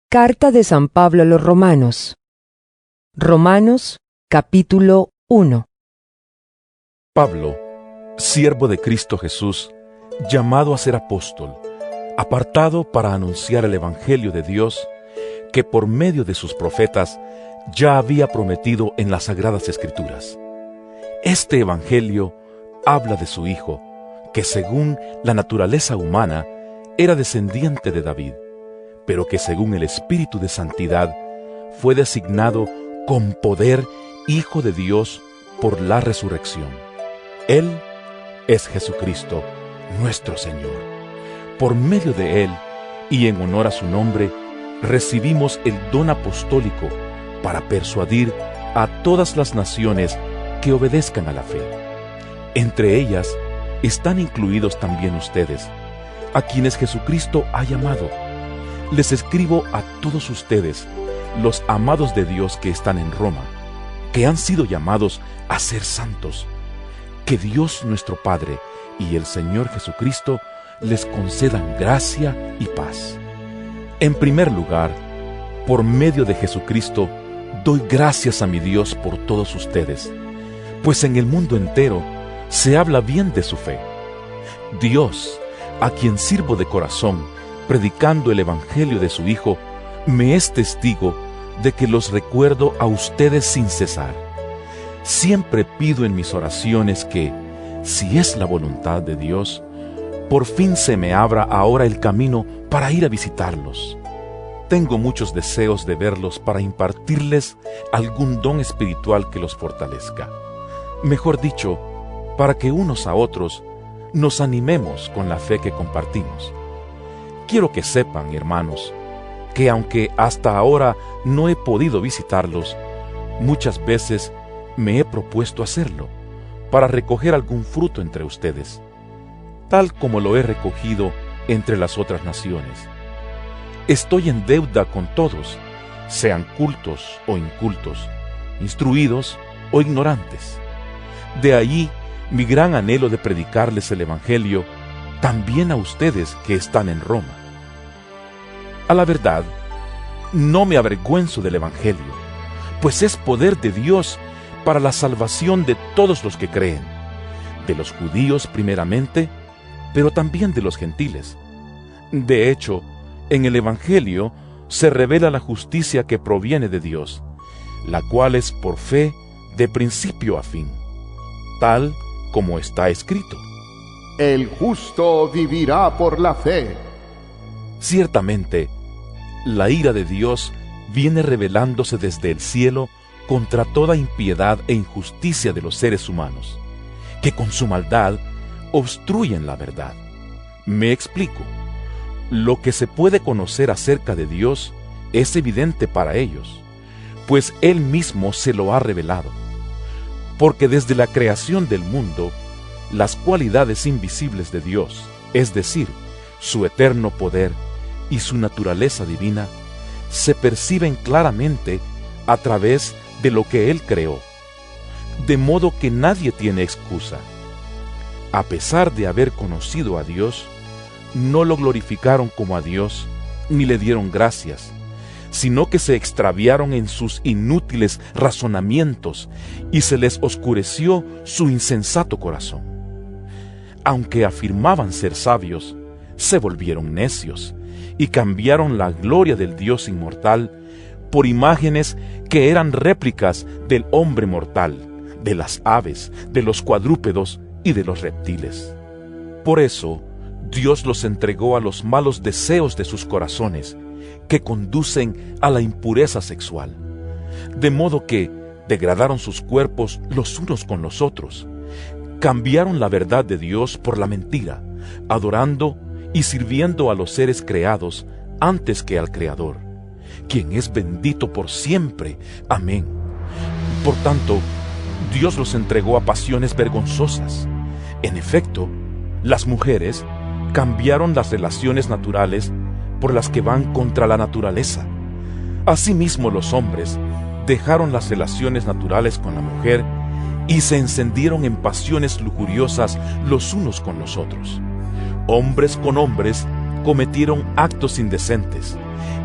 Carta de San Pablo a los Romanos. Romanos, capítulo 1. Pablo, siervo de Cristo Jesús, llamado a ser apóstol, apartado para anunciar el Evangelio de Dios, que por medio de sus profetas ya había prometido en las Sagradas Escrituras. Este Evangelio habla de su Hijo, que según la naturaleza humana era descendiente de David, pero que según el Espíritu de Santidad fue designado con poder Hijo de Dios por la resurrección. Él es Jesucristo, nuestro Señor. Por medio de Él, y en honor a su nombre, recibimos el don apostólico para persuadir a todas las naciones que obedezcan a la fe. Entre ellas están incluidos también ustedes, a quienes Jesucristo ha llamado. Les escribo a todos ustedes, los amados de Dios que están en Roma, que han sido llamados a ser santos. Que Dios nuestro Padre y el Señor Jesucristo les concedan gracia y paz. En primer lugar, por medio de Jesucristo, doy gracias a mi Dios por todos ustedes, pues en el mundo entero se habla bien de su fe. Dios, a quien sirvo de corazón, predicando el Evangelio de su Hijo, me es testigo de que los recuerdo a ustedes sin cesar. Siempre pido en mis oraciones que, si es la voluntad de Dios, por fin se me abra ahora el camino para ir a visitarlos. Tengo muchos deseos de verlos para impartirles algún don espiritual que los fortalezca. Mejor dicho, para que unos a otros nos animemos con la fe que compartimos. Quiero que sepan, hermanos, que aunque hasta ahora no he podido visitarlos, muchas veces me he propuesto hacerlo, para recoger algún fruto entre ustedes, tal como lo he recogido entre las otras naciones. Estoy en deuda con todos, sean cultos o incultos, instruidos o ignorantes. De allí mi gran anhelo de predicarles el Evangelio también a ustedes que están en Roma. A la verdad, no me avergüenzo del Evangelio, pues es poder de Dios para la salvación de todos los que creen, de los judíos primeramente, pero también de los gentiles. De hecho, en el Evangelio se revela la justicia que proviene de Dios, la cual es por fe de principio a fin, tal como está escrito. El justo vivirá por la fe. Ciertamente, la ira de Dios viene revelándose desde el cielo contra toda impiedad e injusticia de los seres humanos, que con su maldad obstruyen la verdad. Me explico. Lo que se puede conocer acerca de Dios es evidente para ellos, pues Él mismo se lo ha revelado. Porque desde la creación del mundo, las cualidades invisibles de Dios, es decir, su eterno poder y su naturaleza divina, se perciben claramente a través de lo que Él creó, de modo que nadie tiene excusa. A pesar de haber conocido a Dios, no lo glorificaron como a Dios, ni le dieron gracias, sino que se extraviaron en sus inútiles razonamientos y se les oscureció su insensato corazón. Aunque afirmaban ser sabios, se volvieron necios y cambiaron la gloria del Dios inmortal por imágenes que eran réplicas del hombre mortal, de las aves, de los cuadrúpedos y de los reptiles. Por eso, Dios los entregó a los malos deseos de sus corazones, que conducen a la impureza sexual, de modo que degradaron sus cuerpos los unos con los otros, cambiaron la verdad de Dios por la mentira, adorando y sirviendo a los seres creados antes que al Creador, quien es bendito por siempre. Amén. Por tanto, Dios los entregó a pasiones vergonzosas. En efecto, las mujeres cambiaron las relaciones naturales por las que van contra la naturaleza. Asimismo, los hombres dejaron las relaciones naturales con la mujer y se encendieron en pasiones lujuriosas los unos con los otros. Hombres con hombres cometieron actos indecentes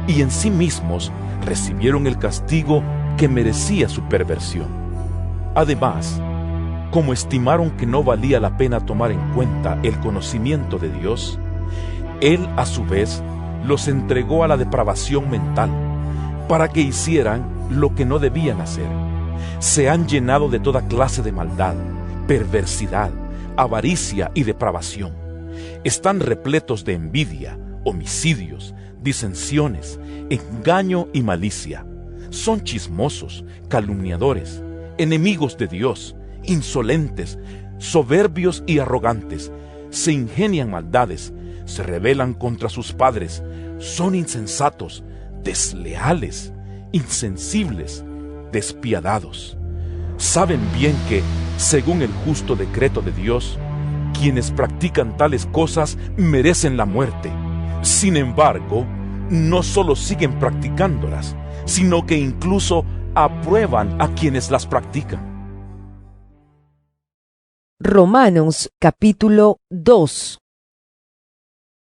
y en sí mismos recibieron el castigo que merecía su perversión. Además, como estimaron que no valía la pena tomar en cuenta el conocimiento de Dios, Él a su vez los entregó a la depravación mental para que hicieran lo que no debían hacer. Se han llenado de toda clase de maldad, perversidad, avaricia y depravación. Están repletos de envidia, homicidios, disensiones, engaño y malicia. Son chismosos, calumniadores, enemigos de Dios, insolentes, soberbios y arrogantes. Se ingenian maldades, se rebelan contra sus padres, son insensatos, desleales, insensibles, despiadados. Saben bien que, según el justo decreto de Dios, quienes practican tales cosas merecen la muerte. Sin embargo, no solo siguen practicándolas, sino que incluso aprueban a quienes las practican. Romanos capítulo 2.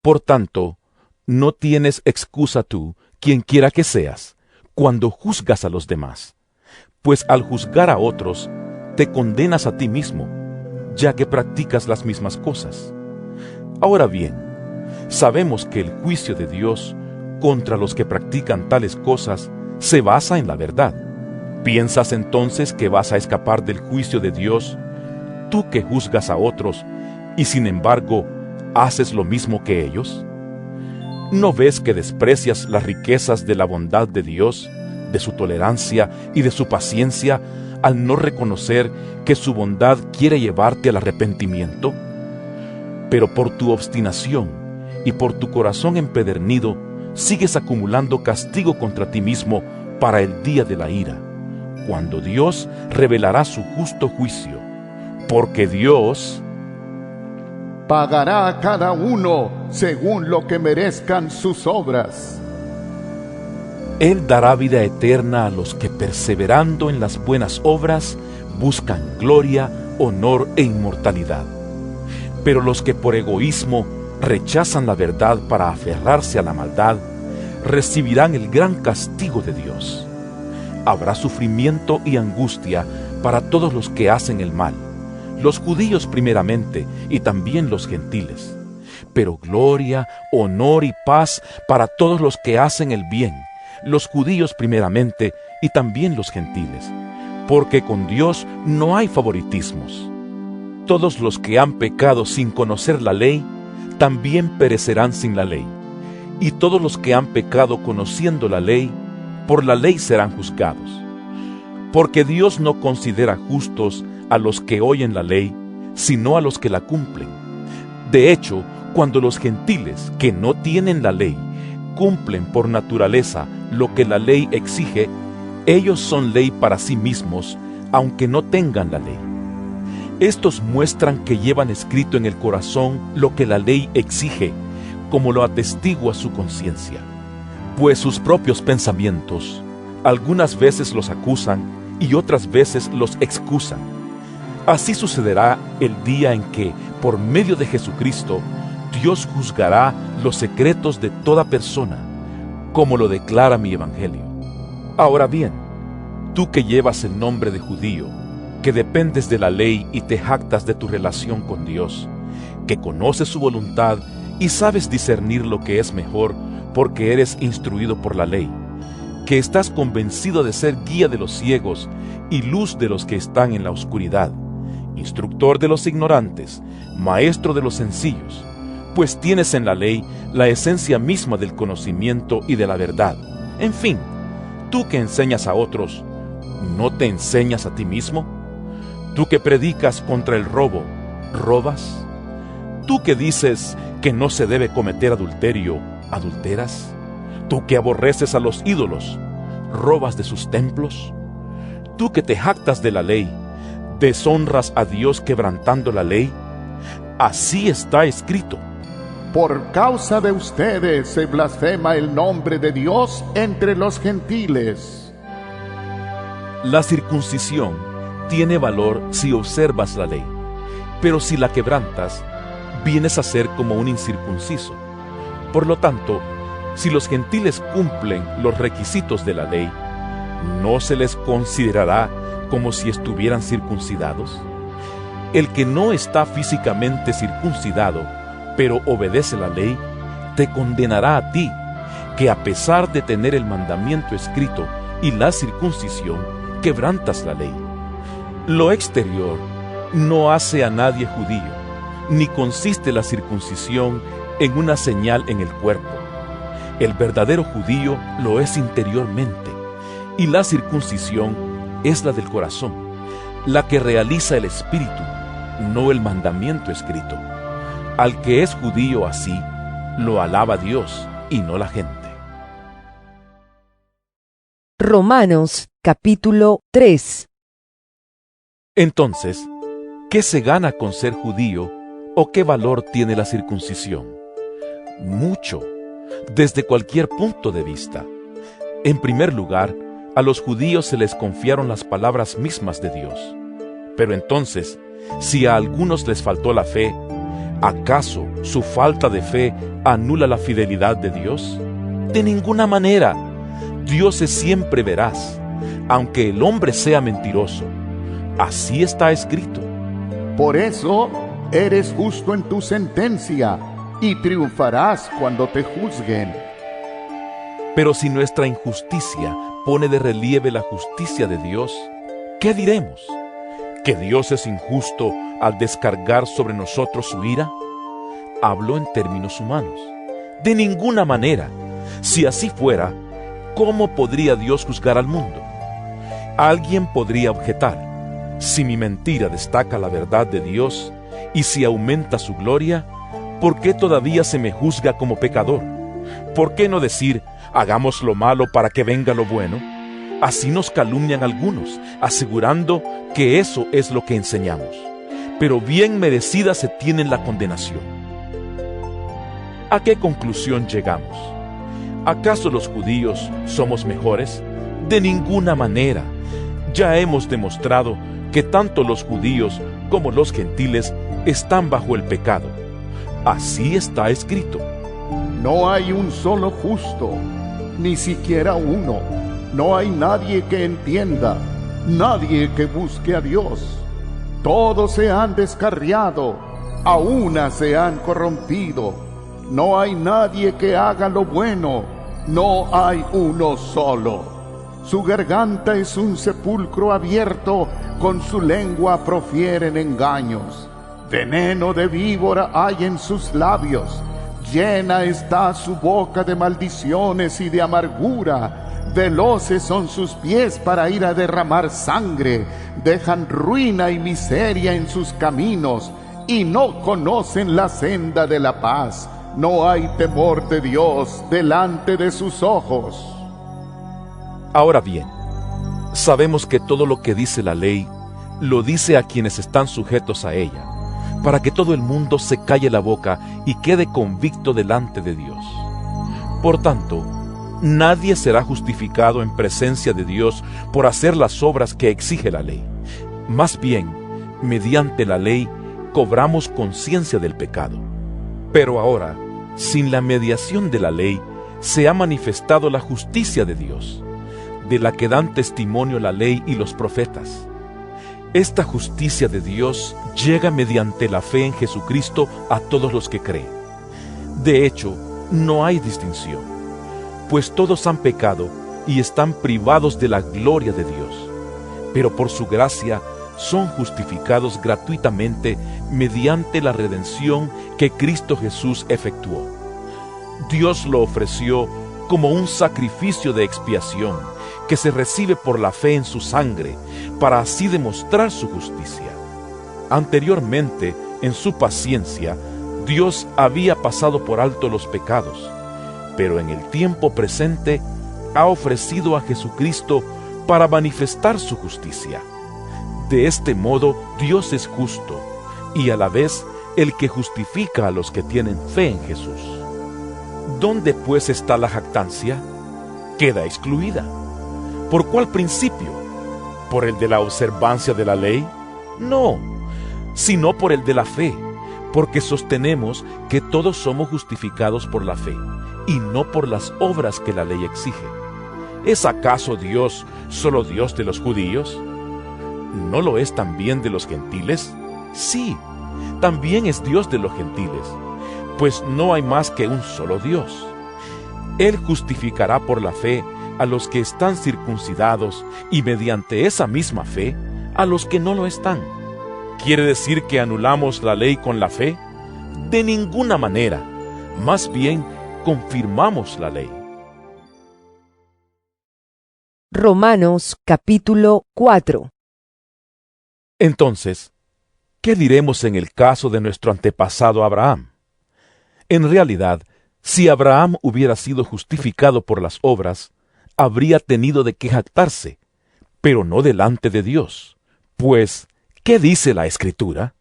Por tanto, no tienes excusa tú, quien quiera que seas, cuando juzgas a los demás, pues al juzgar a otros, te condenas a ti mismo, ya que practicas las mismas cosas. Ahora bien, sabemos que el juicio de Dios contra los que practican tales cosas se basa en la verdad. ¿Piensas entonces que vas a escapar del juicio de Dios, tú que juzgas a otros y sin embargo haces lo mismo que ellos? ¿No ves que desprecias las riquezas de la bondad de Dios, de su tolerancia y de su paciencia, al no reconocer que su bondad quiere llevarte al arrepentimiento? Pero por tu obstinación y por tu corazón empedernido, sigues acumulando castigo contra ti mismo para el día de la ira, cuando Dios revelará su justo juicio, porque Dios pagará a cada uno según lo que merezcan sus obras. Él dará vida eterna a los que, perseverando en las buenas obras, buscan gloria, honor e inmortalidad. Pero los que por egoísmo rechazan la verdad para aferrarse a la maldad, recibirán el gran castigo de Dios. Habrá sufrimiento y angustia para todos los que hacen el mal, los judíos primeramente y también los gentiles. Pero gloria, honor y paz para todos los que hacen el bien, los judíos primeramente y también los gentiles, porque con Dios no hay favoritismos. Todos los que han pecado sin conocer la ley, también perecerán sin la ley, y todos los que han pecado conociendo la ley, por la ley serán juzgados. Porque Dios no considera justos a los que oyen la ley, sino a los que la cumplen. De hecho, cuando los gentiles que no tienen la ley cumplen por naturaleza lo que la ley exige, ellos son ley para sí mismos, aunque no tengan la ley. Estos muestran que llevan escrito en el corazón lo que la ley exige, como lo atestigua su conciencia, pues sus propios pensamientos algunas veces los acusan y otras veces los excusan. Así sucederá el día en que, por medio de Jesucristo, Dios juzgará los secretos de toda persona, como lo declara mi Evangelio. Ahora bien, tú que llevas el nombre de judío, que dependes de la ley y te jactas de tu relación con Dios, que conoces su voluntad y sabes discernir lo que es mejor porque eres instruido por la ley, que estás convencido de ser guía de los ciegos y luz de los que están en la oscuridad, instructor de los ignorantes, maestro de los sencillos, pues tienes en la ley la esencia misma del conocimiento y de la verdad. En fin, tú que enseñas a otros, ¿no te enseñas a ti mismo? Tú que predicas contra el robo, ¿robas? Tú que dices que no se debe cometer adulterio, ¿adulteras? Tú que aborreces a los ídolos, ¿robas de sus templos? Tú que te jactas de la ley, ¿deshonras a Dios quebrantando la ley? Así está escrito: por causa de ustedes se blasfema el nombre de Dios entre los gentiles. La circuncisión tiene valor si observas la ley, pero si la quebrantas, vienes a ser como un incircunciso. Por lo tanto, si los gentiles cumplen los requisitos de la ley, ¿no se les considerará como si estuvieran circuncidados? El que no está físicamente circuncidado, pero obedece la ley, te condenará a ti, que a pesar de tener el mandamiento escrito y la circuncisión, quebrantas la ley. Lo exterior no hace a nadie judío, ni consiste la circuncisión en una señal en el cuerpo. El verdadero judío lo es interiormente, y la circuncisión es la del corazón, la que realiza el espíritu, no el mandamiento escrito. Al que es judío así, lo alaba Dios y no la gente. Romanos capítulo 3. Entonces, ¿qué se gana con ser judío o qué valor tiene la circuncisión? Mucho, desde cualquier punto de vista. En primer lugar, a los judíos se les confiaron las palabras mismas de Dios. Pero entonces, si a algunos les faltó la fe, ¿acaso su falta de fe anula la fidelidad de Dios? De ninguna manera. Dios es siempre veraz, aunque el hombre sea mentiroso. Así está escrito. Por eso eres justo en tu sentencia y triunfarás cuando te juzguen. Pero si nuestra injusticia pone de relieve la justicia de Dios, ¿qué diremos? ¿Que Dios es injusto al descargar sobre nosotros su ira? Hablo en términos humanos. De ninguna manera. Si así fuera, ¿cómo podría Dios juzgar al mundo? Alguien podría objetar: si mi mentira destaca la verdad de Dios y si aumenta su gloria, ¿por qué todavía se me juzga como pecador? ¿Por qué no decir: hagamos lo malo para que venga lo bueno? Así nos calumnian algunos, asegurando que eso es lo que enseñamos. Pero bien merecida se tiene la condenación. ¿A qué conclusión llegamos? ¿Acaso los judíos somos mejores? De ninguna manera. Ya hemos demostrado que tanto los judíos como los gentiles están bajo el pecado. Así está escrito. No hay un solo justo, ni siquiera uno. No hay nadie que entienda, nadie que busque a Dios. Todos se han descarriado, a una se han corrompido. No hay nadie que haga lo bueno, no hay uno solo. Su garganta es un sepulcro abierto, con su lengua profieren engaños. Veneno de víbora hay en sus labios, llena está su boca de maldiciones y de amargura. Veloces son sus pies para ir a derramar sangre, dejan ruina y miseria en sus caminos, y no conocen la senda de la paz. No hay temor de Dios delante de sus ojos. Ahora bien, sabemos que todo lo que dice la ley, lo dice a quienes están sujetos a ella, para que todo el mundo se calle la boca y quede convicto delante de Dios. Por tanto, nadie será justificado en presencia de Dios por hacer las obras que exige la ley. Más bien, mediante la ley, cobramos conciencia del pecado. Pero ahora, sin la mediación de la ley, se ha manifestado la justicia de Dios, de la que dan testimonio la ley y los profetas. Esta justicia de Dios llega mediante la fe en Jesucristo a todos los que creen. De hecho, no hay distinción, pues todos han pecado y están privados de la gloria de Dios, pero por su gracia son justificados gratuitamente mediante la redención que Cristo Jesús efectuó. Dios lo ofreció como un sacrificio de expiación que se recibe por la fe en su sangre, para así demostrar su justicia. Anteriormente, en su paciencia, Dios había pasado por alto los pecados, pero en el tiempo presente ha ofrecido a Jesucristo para manifestar su justicia. De este modo, Dios es justo y a la vez el que justifica a los que tienen fe en Jesús. ¿Dónde pues está la jactancia? Queda excluida. ¿Por cuál principio? ¿Por el de la observancia de la ley? No, sino por el de la fe, porque sostenemos que todos somos justificados por la fe, y no por las obras que la ley exige. ¿Es acaso Dios solo Dios de los judíos? ¿No lo es también de los gentiles? Sí, también es Dios de los gentiles, pues no hay más que un solo Dios. Él justificará por la fe a los que están circuncidados y mediante esa misma fe a los que no lo están. ¿Quiere decir que anulamos la ley con la fe? De ninguna manera, más bien confirmamos la ley. Romanos capítulo 4. Entonces, ¿qué diremos en el caso de nuestro antepasado Abraham? En realidad, si Abraham hubiera sido justificado por las obras, habría tenido de qué jactarse, pero no delante de Dios. Pues, ¿qué dice la Escritura?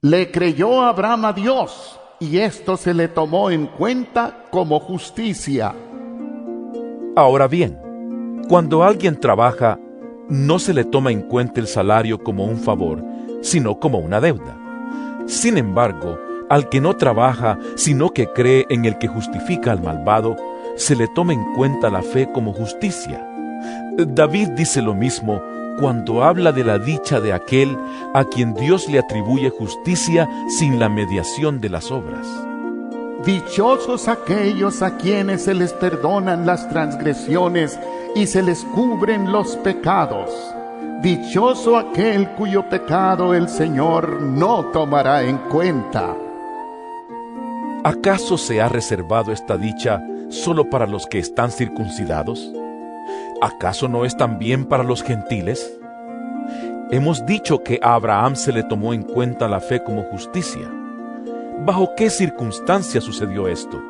Le creyó Abraham a Dios, y esto se le tomó en cuenta como justicia. Ahora bien, cuando alguien trabaja, no se le toma en cuenta el salario como un favor, sino como una deuda. Sin embargo, al que no trabaja, sino que cree en el que justifica al malvado, se le toma en cuenta la fe como justicia. David dice lo mismo cuando habla de la dicha de aquel a quien Dios le atribuye justicia sin la mediación de las obras. Dichosos aquellos a quienes se les perdonan las transgresiones y se les cubren los pecados. Dichoso aquel cuyo pecado el Señor no tomará en cuenta. ¿Acaso se ha reservado esta dicha solo para los que están circuncidados? ¿Acaso no es también para los gentiles? Hemos dicho que a Abraham se le tomó en cuenta la fe como justicia. ¿Bajo qué circunstancia sucedió esto?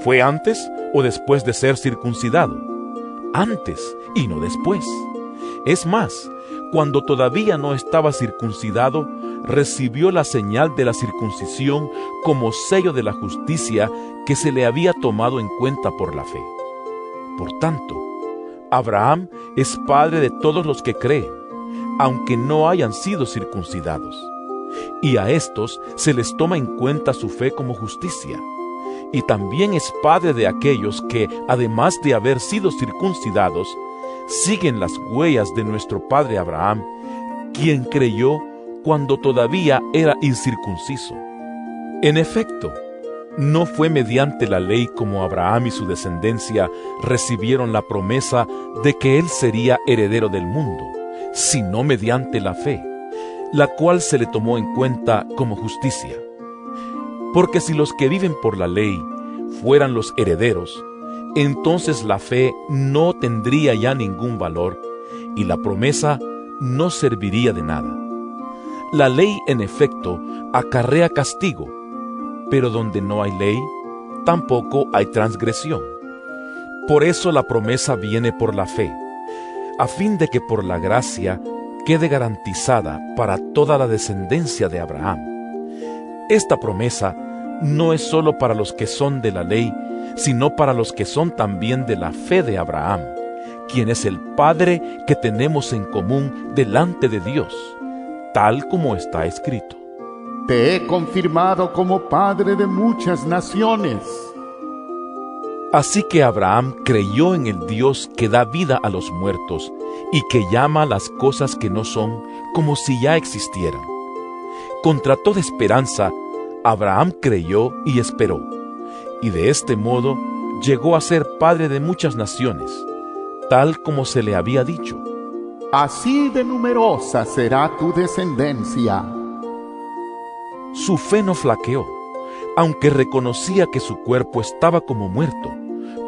¿Fue antes o después de ser circuncidado? Antes y no después. Es más, cuando todavía no estaba circuncidado, recibió la señal de la circuncisión como sello de la justicia que se le había tomado en cuenta por la fe. Por tanto, Abraham es padre de todos los que creen, aunque no hayan sido circuncidados. Y a estos se les toma en cuenta su fe como justicia. Y también es padre de aquellos que, además de haber sido circuncidados, siguen las huellas de nuestro padre Abraham, quien creyó cuando todavía era incircunciso. En efecto, no fue mediante la ley como Abraham y su descendencia recibieron la promesa de que él sería heredero del mundo, sino mediante la fe, la cual se le tomó en cuenta como justicia. Porque si los que viven por la ley fueran los herederos, entonces la fe no tendría ya ningún valor y la promesa no serviría de nada. La ley, en efecto, acarrea castigo, pero donde no hay ley, tampoco hay transgresión. Por eso la promesa viene por la fe, a fin de que por la gracia quede garantizada para toda la descendencia de Abraham. Esta promesa no es sólo para los que son de la ley, sino para los que son también de la fe de Abraham, quien es el Padre que tenemos en común delante de Dios, tal como está escrito. Te he confirmado como padre de muchas naciones. Así que Abraham creyó en el Dios que da vida a los muertos y que llama las cosas que no son como si ya existieran. Contra toda esperanza, Abraham creyó y esperó, y de este modo llegó a ser padre de muchas naciones, tal como se le había dicho. Así de numerosa será tu descendencia. Su fe no flaqueó, aunque reconocía que su cuerpo estaba como muerto,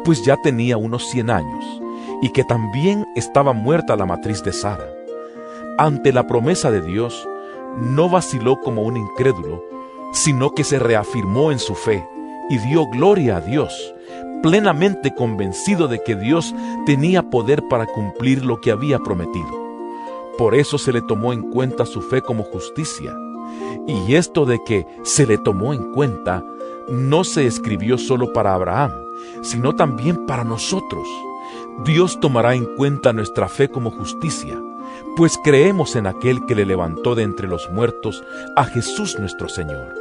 pues ya tenía unos 100 años, y que también estaba muerta la matriz de Sara. Ante la promesa de Dios, no vaciló como un incrédulo, sino que se reafirmó en su fe y dio gloria a Dios, plenamente convencido de que Dios tenía poder para cumplir lo que había prometido. Por eso se le tomó en cuenta su fe como justicia. Y esto de que se le tomó en cuenta no se escribió solo para Abraham, sino también para nosotros. Dios tomará en cuenta nuestra fe como justicia, pues creemos en aquel que le levantó de entre los muertos a Jesús nuestro Señor.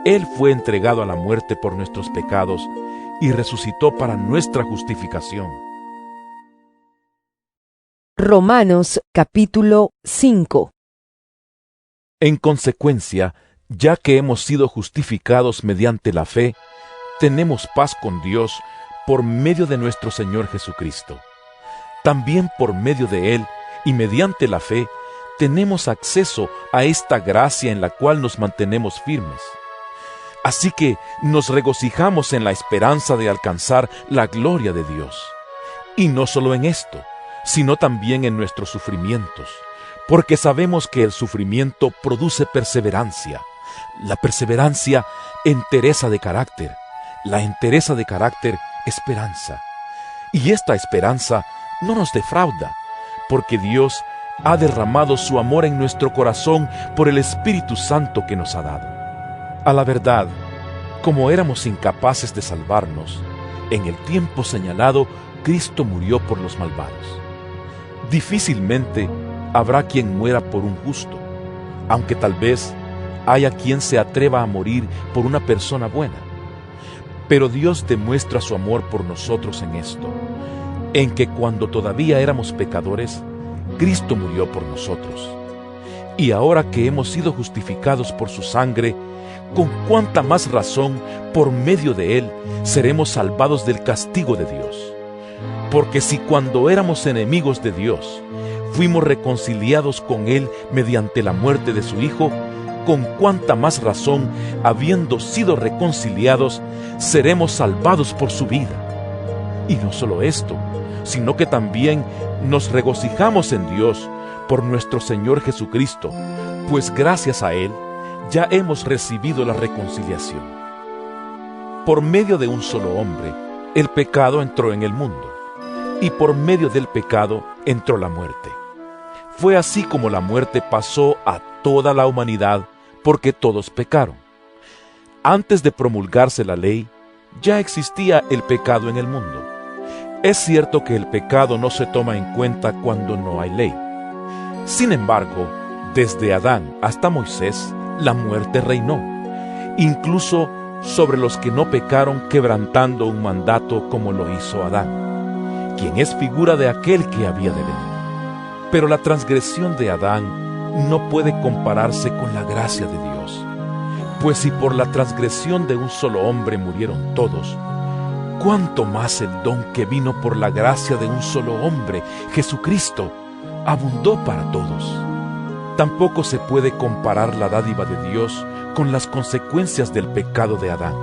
Él fue entregado a la muerte por nuestros pecados y resucitó para nuestra justificación. Romanos capítulo 5. En consecuencia, ya que hemos sido justificados mediante la fe, tenemos paz con Dios por medio de nuestro Señor Jesucristo. También por medio de Él y mediante la fe, tenemos acceso a esta gracia en la cual nos mantenemos firmes. Así que nos regocijamos en la esperanza de alcanzar la gloria de Dios. Y no solo en esto, sino también en nuestros sufrimientos, porque sabemos que el sufrimiento produce perseverancia, la perseverancia, entereza de carácter, la entereza de carácter, esperanza. Y esta esperanza no nos defrauda, porque Dios ha derramado su amor en nuestro corazón por el Espíritu Santo que nos ha dado. A la verdad, como éramos incapaces de salvarnos, en el tiempo señalado, Cristo murió por los malvados. Difícilmente habrá quien muera por un justo, aunque tal vez haya quien se atreva a morir por una persona buena. Pero Dios demuestra su amor por nosotros en esto, en que cuando todavía éramos pecadores, Cristo murió por nosotros. Y ahora que hemos sido justificados por su sangre, con cuánta más razón, por medio de Él, seremos salvados del castigo de Dios. Porque si cuando éramos enemigos de Dios, fuimos reconciliados con Él mediante la muerte de su Hijo, con cuánta más razón, habiendo sido reconciliados, seremos salvados por su vida. Y no solo esto, sino que también nos regocijamos en Dios por nuestro Señor Jesucristo, pues gracias a Él ya hemos recibido la reconciliación. Por medio de un solo hombre, el pecado entró en el mundo, y por medio del pecado entró la muerte. Fue así como la muerte pasó a toda la humanidad, porque todos pecaron. Antes de promulgarse la ley, ya existía el pecado en el mundo. Es cierto que el pecado no se toma en cuenta cuando no hay ley. Sin embargo, desde Adán hasta Moisés, la muerte reinó, incluso sobre los que no pecaron quebrantando un mandato como lo hizo Adán, quien es figura de aquel que había de venir. Pero la transgresión de Adán no puede compararse con la gracia de Dios, pues si por la transgresión de un solo hombre murieron todos, cuánto más el don que vino por la gracia de un solo hombre, Jesucristo, abundó para todos. Tampoco se puede comparar la dádiva de Dios con las consecuencias del pecado de Adán.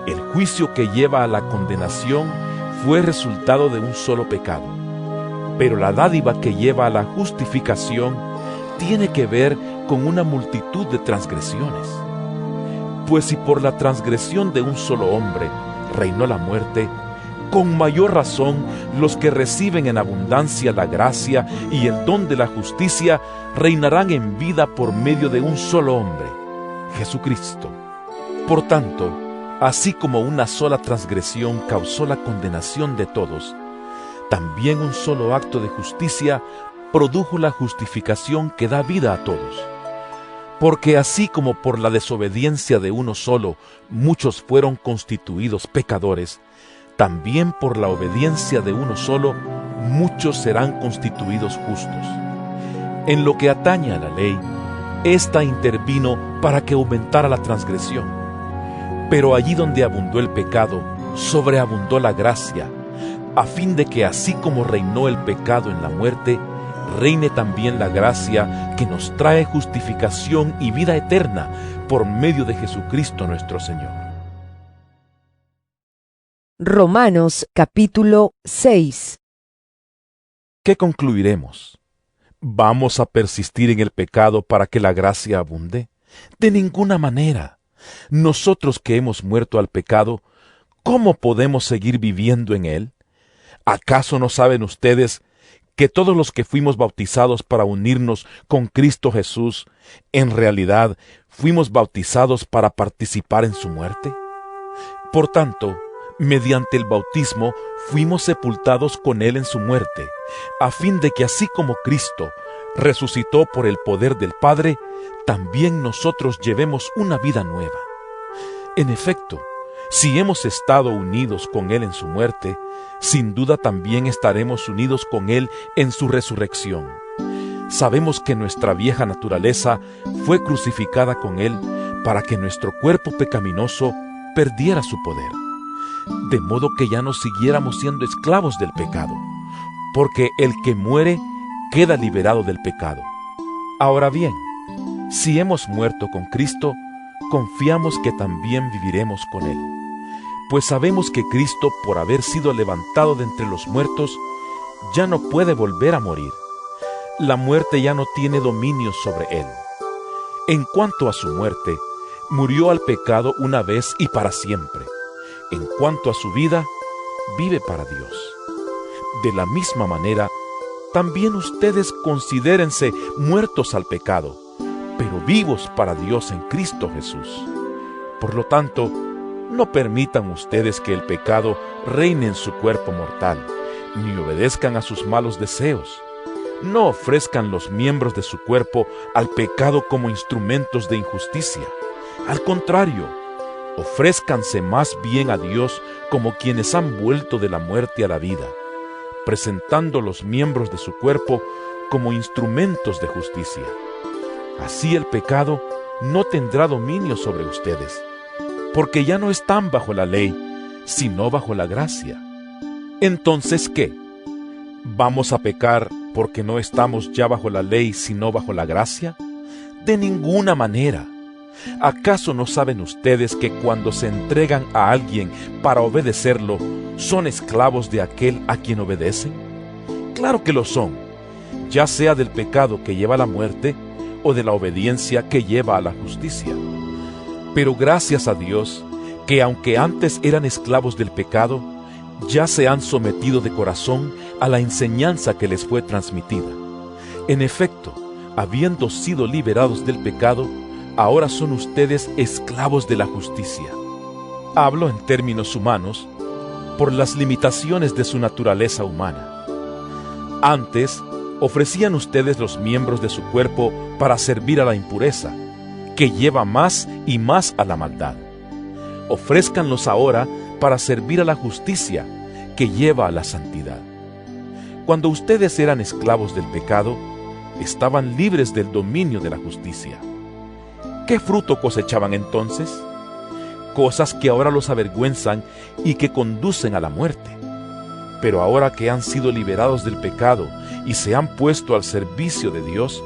El juicio que lleva a la condenación fue resultado de un solo pecado, pero la dádiva que lleva a la justificación tiene que ver con una multitud de transgresiones. Pues si por la transgresión de un solo hombre reinó la muerte, con mayor razón los que reciben en abundancia la gracia y el don de la justicia reinarán en vida por medio de un solo hombre, Jesucristo. Por tanto, así como una sola transgresión causó la condenación de todos, también un solo acto de justicia produjo la justificación que da vida a todos. Porque así como por la desobediencia de uno solo muchos fueron constituidos pecadores, también por la obediencia de uno solo muchos serán constituidos justos. En lo que atañe a la ley, ésta intervino para que aumentara la transgresión. Pero allí donde abundó el pecado, sobreabundó la gracia, a fin de que así como reinó el pecado en la muerte, reine también la gracia que nos trae justificación y vida eterna por medio de Jesucristo nuestro Señor. Romanos capítulo 6. ¿Qué concluiremos? ¿Vamos a persistir en el pecado para que la gracia abunde? De ninguna manera. Nosotros que hemos muerto al pecado, ¿cómo podemos seguir viviendo en él? ¿Acaso no saben ustedes que todos los que fuimos bautizados para unirnos con Cristo Jesús, en realidad fuimos bautizados para participar en su muerte? Por tanto, mediante el bautismo fuimos sepultados con Él en su muerte, a fin de que así como Cristo resucitó por el poder del Padre, también nosotros llevemos una vida nueva. En efecto, si hemos estado unidos con Él en su muerte, sin duda también estaremos unidos con Él en su resurrección. Sabemos que nuestra vieja naturaleza fue crucificada con Él para que nuestro cuerpo pecaminoso perdiera su poder, de modo que ya no siguiéramos siendo esclavos del pecado, porque el que muere queda liberado del pecado. Ahora bien, si hemos muerto con Cristo, confiamos que también viviremos con Él, pues sabemos que Cristo, por haber sido levantado de entre los muertos, ya no puede volver a morir. La muerte ya no tiene dominio sobre Él. En cuanto a su muerte, murió al pecado una vez y para siempre. En cuanto a su vida, vive para Dios. De la misma manera, también ustedes considérense muertos al pecado, pero vivos para Dios en Cristo Jesús. Por lo tanto, no permitan ustedes que el pecado reine en su cuerpo mortal, ni obedezcan a sus malos deseos. No ofrezcan los miembros de su cuerpo al pecado como instrumentos de injusticia. Al contrario, ofrézcanse más bien a Dios como quienes han vuelto de la muerte a la vida, presentando los miembros de su cuerpo como instrumentos de justicia. Así el pecado no tendrá dominio sobre ustedes, porque ya no están bajo la ley, sino bajo la gracia. Entonces, ¿qué? ¿Vamos a pecar porque no estamos ya bajo la ley, sino bajo la gracia? De ninguna manera. ¿Acaso no saben ustedes que cuando se entregan a alguien para obedecerlo, son esclavos de aquel a quien obedecen? Claro que lo son, ya sea del pecado que lleva a la muerte o de la obediencia que lleva a la justicia. Pero gracias a Dios, que aunque antes eran esclavos del pecado, ya se han sometido de corazón a la enseñanza que les fue transmitida. En efecto, habiendo sido liberados del pecado, ahora son ustedes esclavos de la justicia. Hablo en términos humanos, por las limitaciones de su naturaleza humana. Antes, ofrecían ustedes los miembros de su cuerpo para servir a la impureza, que lleva más y más a la maldad. Ofrézcanlos ahora para servir a la justicia, que lleva a la santidad. Cuando ustedes eran esclavos del pecado, estaban libres del dominio de la justicia. ¿Qué fruto cosechaban entonces? Cosas que ahora los avergüenzan y que conducen a la muerte. Pero ahora que han sido liberados del pecado y se han puesto al servicio de Dios,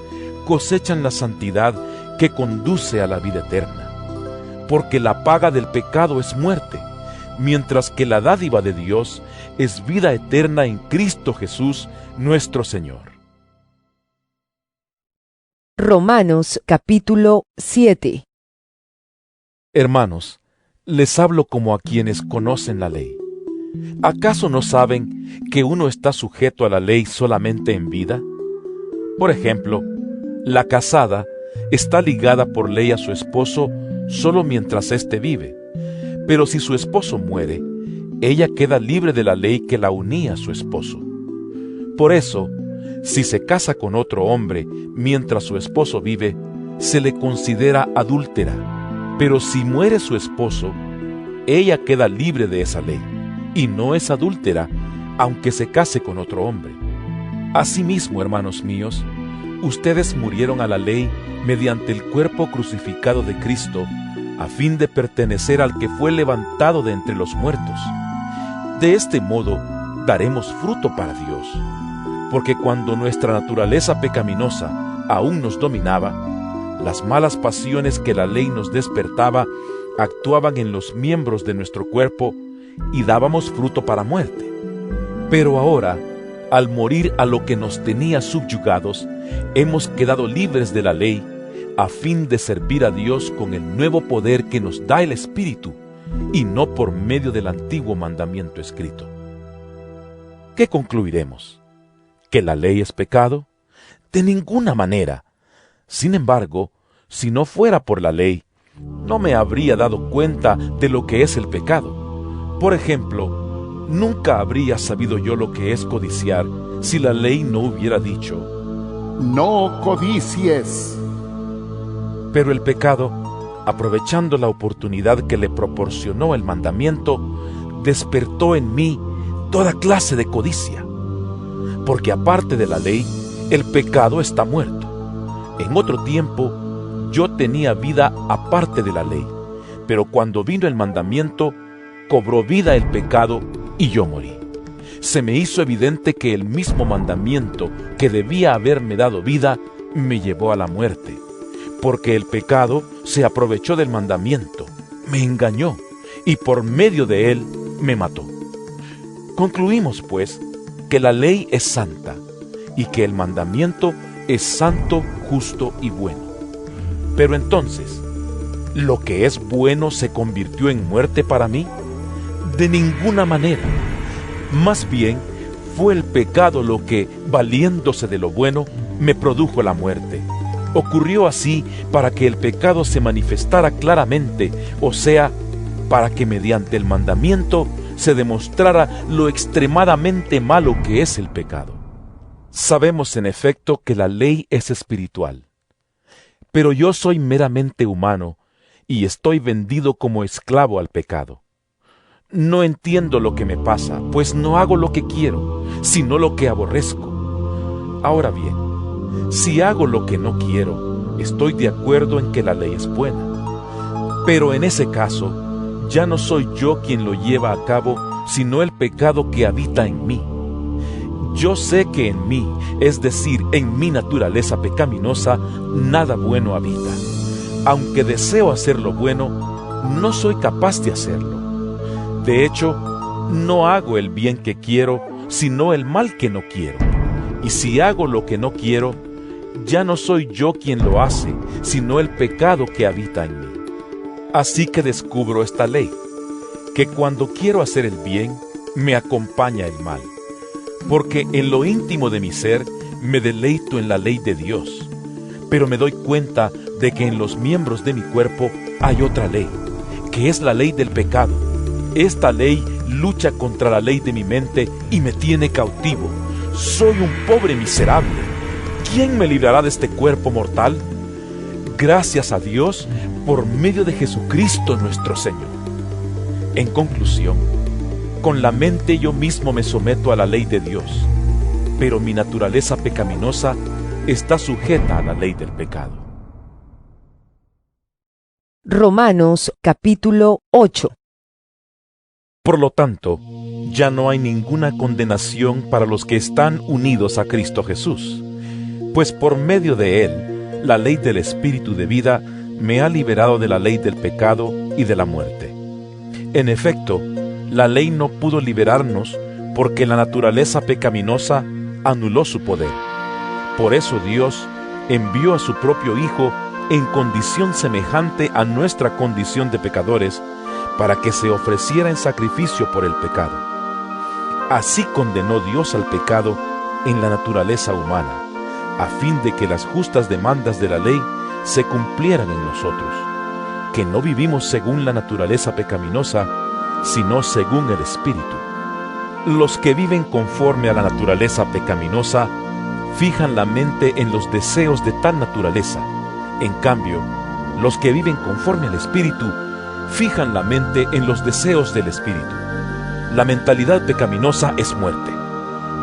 cosechan la santidad que conduce a la vida eterna. Porque la paga del pecado es muerte, mientras que la dádiva de Dios es vida eterna en Cristo Jesús, nuestro Señor. Romanos capítulo 7. Hermanos, les hablo como a quienes conocen la ley. ¿Acaso no saben que uno está sujeto a la ley solamente en vida? Por ejemplo, la casada está ligada por ley a su esposo solo mientras éste vive, pero si su esposo muere, ella queda libre de la ley que la unía a su esposo. Por eso, si se casa con otro hombre mientras su esposo vive, se le considera adúltera, pero si muere su esposo, ella queda libre de esa ley, y no es adúltera, aunque se case con otro hombre. Asimismo, hermanos míos, ustedes murieron a la ley mediante el cuerpo crucificado de Cristo, a fin de pertenecer al que fue levantado de entre los muertos. De este modo, daremos fruto para Dios, porque cuando nuestra naturaleza pecaminosa aún nos dominaba, las malas pasiones que la ley nos despertaba actuaban en los miembros de nuestro cuerpo y dábamos fruto para muerte. Pero ahora, al morir a lo que nos tenía subyugados, hemos quedado libres de la ley, a fin de servir a Dios con el nuevo poder que nos da el Espíritu, y no por medio del antiguo mandamiento escrito. ¿Qué concluiremos? ¿Que la ley es pecado? De ninguna manera. Sin embargo, si no fuera por la ley, no me habría dado cuenta de lo que es el pecado. Por ejemplo, nunca habría sabido yo lo que es codiciar si la ley no hubiera dicho: no codicies. Pero el pecado aprovechando la oportunidad que le proporcionó el mandamiento, despertó en mí toda clase de codicia. Porque aparte de la ley, el pecado está muerto. En otro tiempo, yo tenía vida aparte de la ley, pero cuando vino el mandamiento, cobró vida el pecado y yo morí. Se me hizo evidente que el mismo mandamiento que debía haberme dado vida, me llevó a la muerte, porque el pecado se aprovechó del mandamiento, me engañó, y por medio de él me mató. Concluimos, pues, que la ley es santa, y que el mandamiento es santo, justo y bueno. Pero entonces, ¿lo que es bueno se convirtió en muerte para mí? De ninguna manera. Más bien, fue el pecado lo que, valiéndose de lo bueno, me produjo la muerte. Ocurrió así para que el pecado se manifestara claramente, o sea, para que mediante el mandamiento se demostrara lo extremadamente malo que es el pecado. Sabemos en efecto que la ley es espiritual, pero yo soy meramente humano y estoy vendido como esclavo al pecado. No entiendo lo que me pasa, pues no hago lo que quiero, sino lo que aborrezco. Ahora bien, si hago lo que no quiero, estoy de acuerdo en que la ley es buena. Pero en ese caso, ya no soy yo quien lo lleva a cabo, sino el pecado que habita en mí. Yo sé que en mí, es decir, en mi naturaleza pecaminosa, nada bueno habita. Aunque deseo hacer lo bueno, no soy capaz de hacerlo. De hecho, no hago el bien que quiero, sino el mal que no quiero. Y si hago lo que no quiero, ya no soy yo quien lo hace, sino el pecado que habita en mí. Así que descubro esta ley, que cuando quiero hacer el bien, me acompaña el mal. Porque en lo íntimo de mi ser, me deleito en la ley de Dios. Pero me doy cuenta de que en los miembros de mi cuerpo hay otra ley, que es la ley del pecado. Esta ley lucha contra la ley de mi mente y me tiene cautivo. Soy un pobre miserable. ¿Quién me librará de este cuerpo mortal? Gracias a Dios por medio de Jesucristo nuestro Señor. En conclusión, con la mente yo mismo me someto a la ley de Dios, pero mi naturaleza pecaminosa está sujeta a la ley del pecado. Romanos capítulo 8. Por lo tanto, ya no hay ninguna condenación para los que están unidos a Cristo Jesús, pues por medio de Él, la ley del Espíritu de vida me ha liberado de la ley del pecado y de la muerte. En efecto, la ley no pudo liberarnos porque la naturaleza pecaminosa anuló su poder. Por eso Dios envió a su propio Hijo en condición semejante a nuestra condición de pecadores, para que se ofreciera en sacrificio por el pecado. Así condenó Dios al pecado en la naturaleza humana, a fin de que las justas demandas de la ley se cumplieran en nosotros, que no vivimos según la naturaleza pecaminosa, sino según el Espíritu. Los que viven conforme a la naturaleza pecaminosa fijan la mente en los deseos de tal naturaleza. En cambio, los que viven conforme al Espíritu fijan la mente en los deseos del Espíritu. La mentalidad pecaminosa es muerte,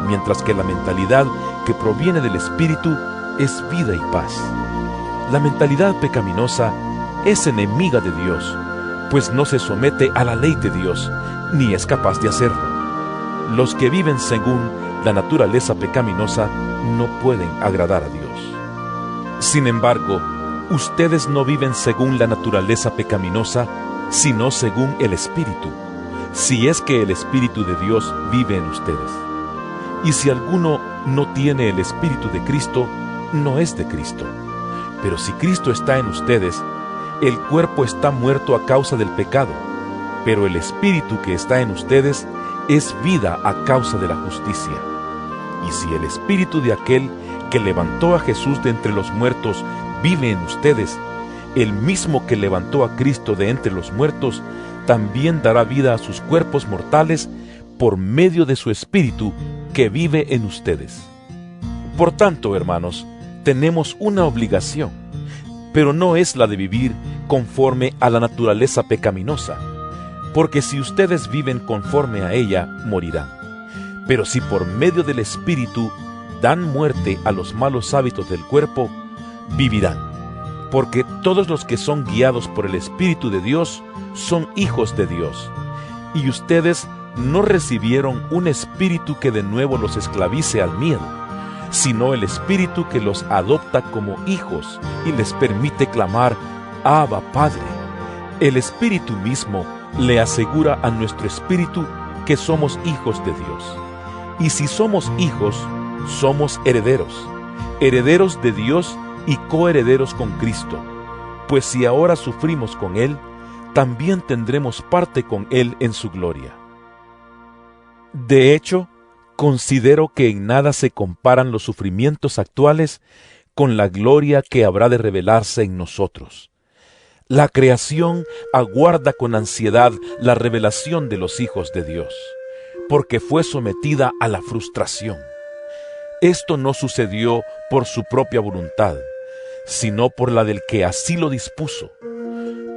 mientras que la mentalidad que proviene del Espíritu es vida y paz. La mentalidad pecaminosa es enemiga de Dios, pues no se somete a la ley de Dios, ni es capaz de hacerlo. Los que viven según la naturaleza pecaminosa no pueden agradar a Dios. Sin embargo, ustedes no viven según la naturaleza pecaminosa, sino según el Espíritu, si es que el Espíritu de Dios vive en ustedes. Y si alguno no tiene el Espíritu de Cristo, no es de Cristo. Pero si Cristo está en ustedes, el cuerpo está muerto a causa del pecado, pero el Espíritu que está en ustedes es vida a causa de la justicia. Y si el Espíritu de aquel que levantó a Jesús de entre los muertos vive en ustedes, el mismo que levantó a Cristo de entre los muertos, también dará vida a sus cuerpos mortales por medio de su Espíritu que vive en ustedes. Por tanto, hermanos, tenemos una obligación. pero no es la de vivir conforme a la naturaleza pecaminosa, porque si ustedes viven conforme a ella, morirán. Pero si por medio del Espíritu dan muerte a los malos hábitos del cuerpo, vivirán. Porque todos los que son guiados por el Espíritu de Dios son hijos de Dios. Y ustedes no recibieron un espíritu que de nuevo los esclavice al miedo, sino el Espíritu que los adopta como hijos y les permite clamar, Abba, Padre. El Espíritu mismo le asegura a nuestro espíritu que somos hijos de Dios. Y si somos hijos, somos herederos, herederos de Dios y coherederos con Cristo, pues si ahora sufrimos con Él, también tendremos parte con Él en su gloria. De hecho, considero que en nada se comparan los sufrimientos actuales con la gloria que habrá de revelarse en nosotros. La creación aguarda con ansiedad la revelación de los hijos de Dios, porque fue sometida a la frustración. Esto no sucedió por su propia voluntad, sino por la del que así lo dispuso.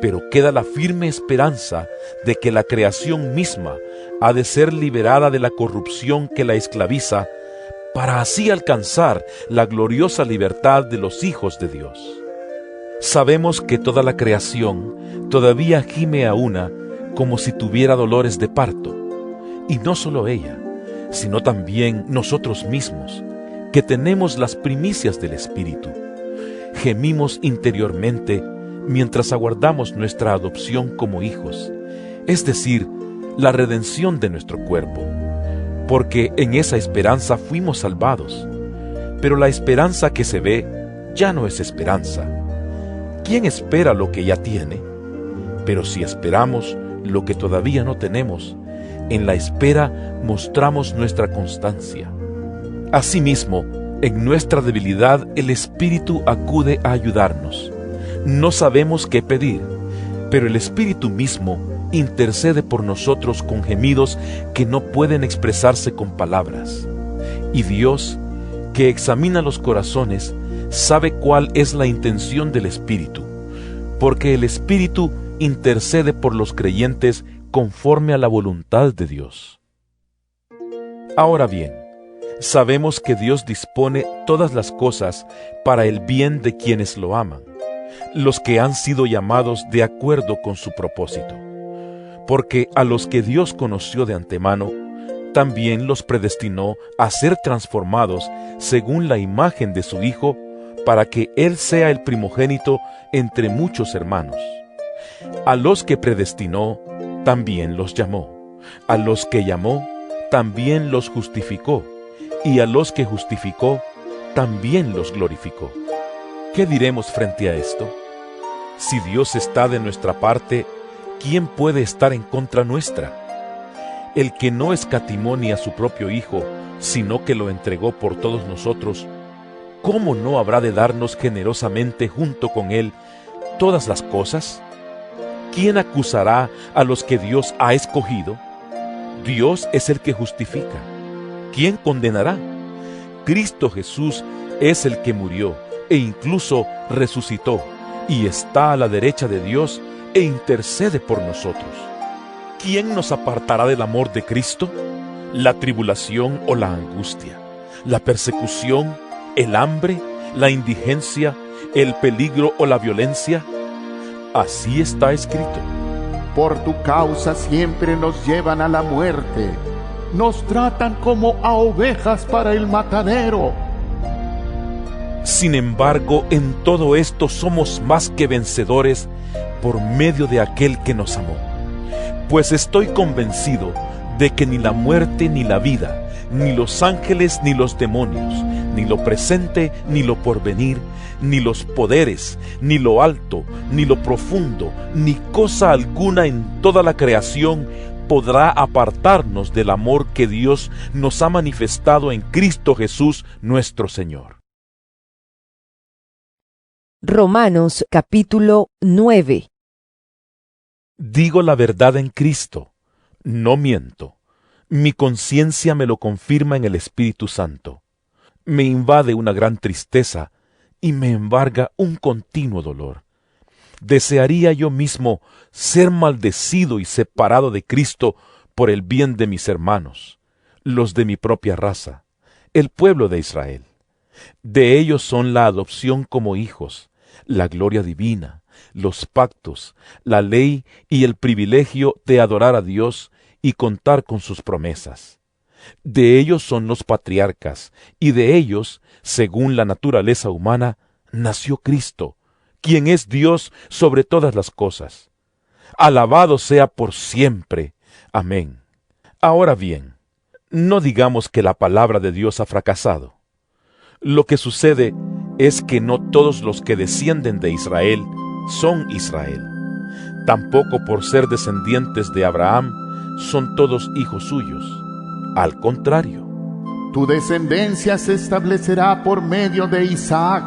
Pero queda la firme esperanza de que la creación misma ha de ser liberada de la corrupción que la esclaviza, para así alcanzar la gloriosa libertad de los hijos de Dios. Sabemos que toda la creación todavía gime a una como si tuviera dolores de parto, y no solo ella, sino también nosotros mismos, que tenemos las primicias del Espíritu. Gemimos interiormente mientras aguardamos nuestra adopción como hijos, es decir, la redención de nuestro cuerpo, porque en esa esperanza fuimos salvados. Pero la esperanza que se ve ya no es esperanza. ¿Quién espera lo que ya tiene? Pero si esperamos lo que todavía no tenemos, en la espera mostramos nuestra constancia. Asimismo, en nuestra debilidad el Espíritu acude a ayudarnos. No sabemos qué pedir, pero el Espíritu mismo intercede por nosotros con gemidos que no pueden expresarse con palabras. Y Dios, que examina los corazones, sabe cuál es la intención del Espíritu, porque el Espíritu intercede por los creyentes conforme a la voluntad de Dios. Ahora bien, sabemos que Dios dispone todas las cosas para el bien de quienes lo aman, los que han sido llamados de acuerdo con su propósito. Porque a los que Dios conoció de antemano, también los predestinó a ser transformados según la imagen de su Hijo, para que Él sea el primogénito entre muchos hermanos. A los que predestinó, también los llamó. A los que llamó, también los justificó. Y a los que justificó, también los glorificó. ¿Qué diremos frente a esto? Si Dios está de nuestra parte, ¿quién puede estar en contra nuestra? El que no escatimó ni a su propio Hijo, sino que lo entregó por todos nosotros, ¿cómo no habrá de darnos generosamente junto con Él todas las cosas? ¿Quién acusará a los que Dios ha escogido? Dios es el que justifica. ¿Quién condenará? Cristo Jesús es el que murió e incluso resucitó y está a la derecha de Dios e intercede por nosotros. ¿Quién nos apartará del amor de Cristo? ¿La tribulación o la angustia? ¿La persecución, el hambre, la indigencia, el peligro o la violencia? Así está escrito. Por tu causa siempre nos llevan a la muerte. Nos tratan como a ovejas para el matadero. Sin embargo, en todo esto somos más que vencedores por medio de aquel que nos amó. Pues estoy convencido de que ni la muerte ni la vida, ni los ángeles ni los demonios, ni lo presente ni lo porvenir, ni los poderes, ni lo alto, ni lo profundo, ni cosa alguna en toda la creación podrá apartarnos del amor que Dios nos ha manifestado en Cristo Jesús nuestro Señor. Romanos capítulo 9. Digo la verdad en Cristo, no miento. Mi conciencia me lo confirma en el Espíritu Santo. Me invade una gran tristeza y me embarga un continuo dolor. Desearía yo mismo ser maldecido y separado de Cristo por el bien de mis hermanos, los de mi propia raza, el pueblo de Israel. De ellos son la adopción como hijos, la gloria divina, los pactos, la ley y el privilegio de adorar a Dios y contar con sus promesas. De ellos son los patriarcas, y de ellos, según la naturaleza humana, nació Cristo, quien es Dios sobre todas las cosas. Alabado sea por siempre. Amén. Ahora bien, no digamos que la palabra de Dios ha fracasado. Lo que sucede es que no todos los que descienden de Israel son Israel. Tampoco por ser descendientes de Abraham son todos hijos suyos. Al contrario, Tu descendencia se establecerá por medio de Isaac.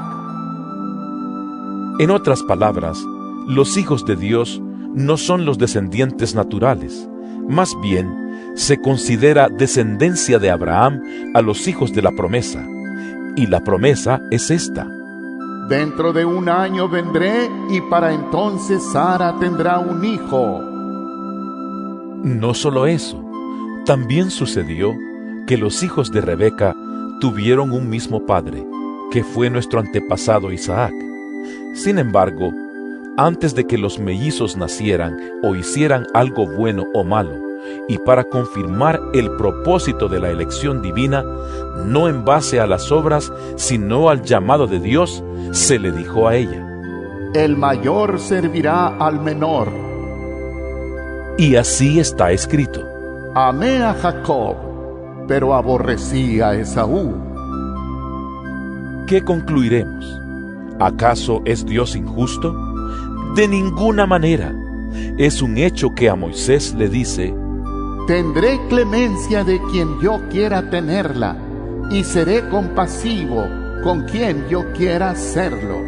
en otras palabras, los hijos de Dios no son los descendientes naturales. Más bien, se considera descendencia de Abraham a los hijos de la promesa. Y la promesa es esta: Dentro de 1 año vendré y para entonces Sara tendrá un hijo. no solo eso, también sucedió que los hijos de Rebeca tuvieron un mismo padre, que fue nuestro antepasado Isaac. Sin embargo, antes de que los mellizos nacieran o hicieran algo bueno o malo, y para confirmar el propósito de la elección divina, no en base a las obras, sino al llamado de Dios, se le dijo a ella: El mayor servirá al menor. y así está escrito. Amé a Jacob, pero aborrecí a Esaú. ¿Qué concluiremos? ¿Acaso es Dios injusto? De ninguna manera. Es un hecho que a Moisés le dice: Tendré clemencia de quien yo quiera tenerla, y seré compasivo con quien yo quiera serlo.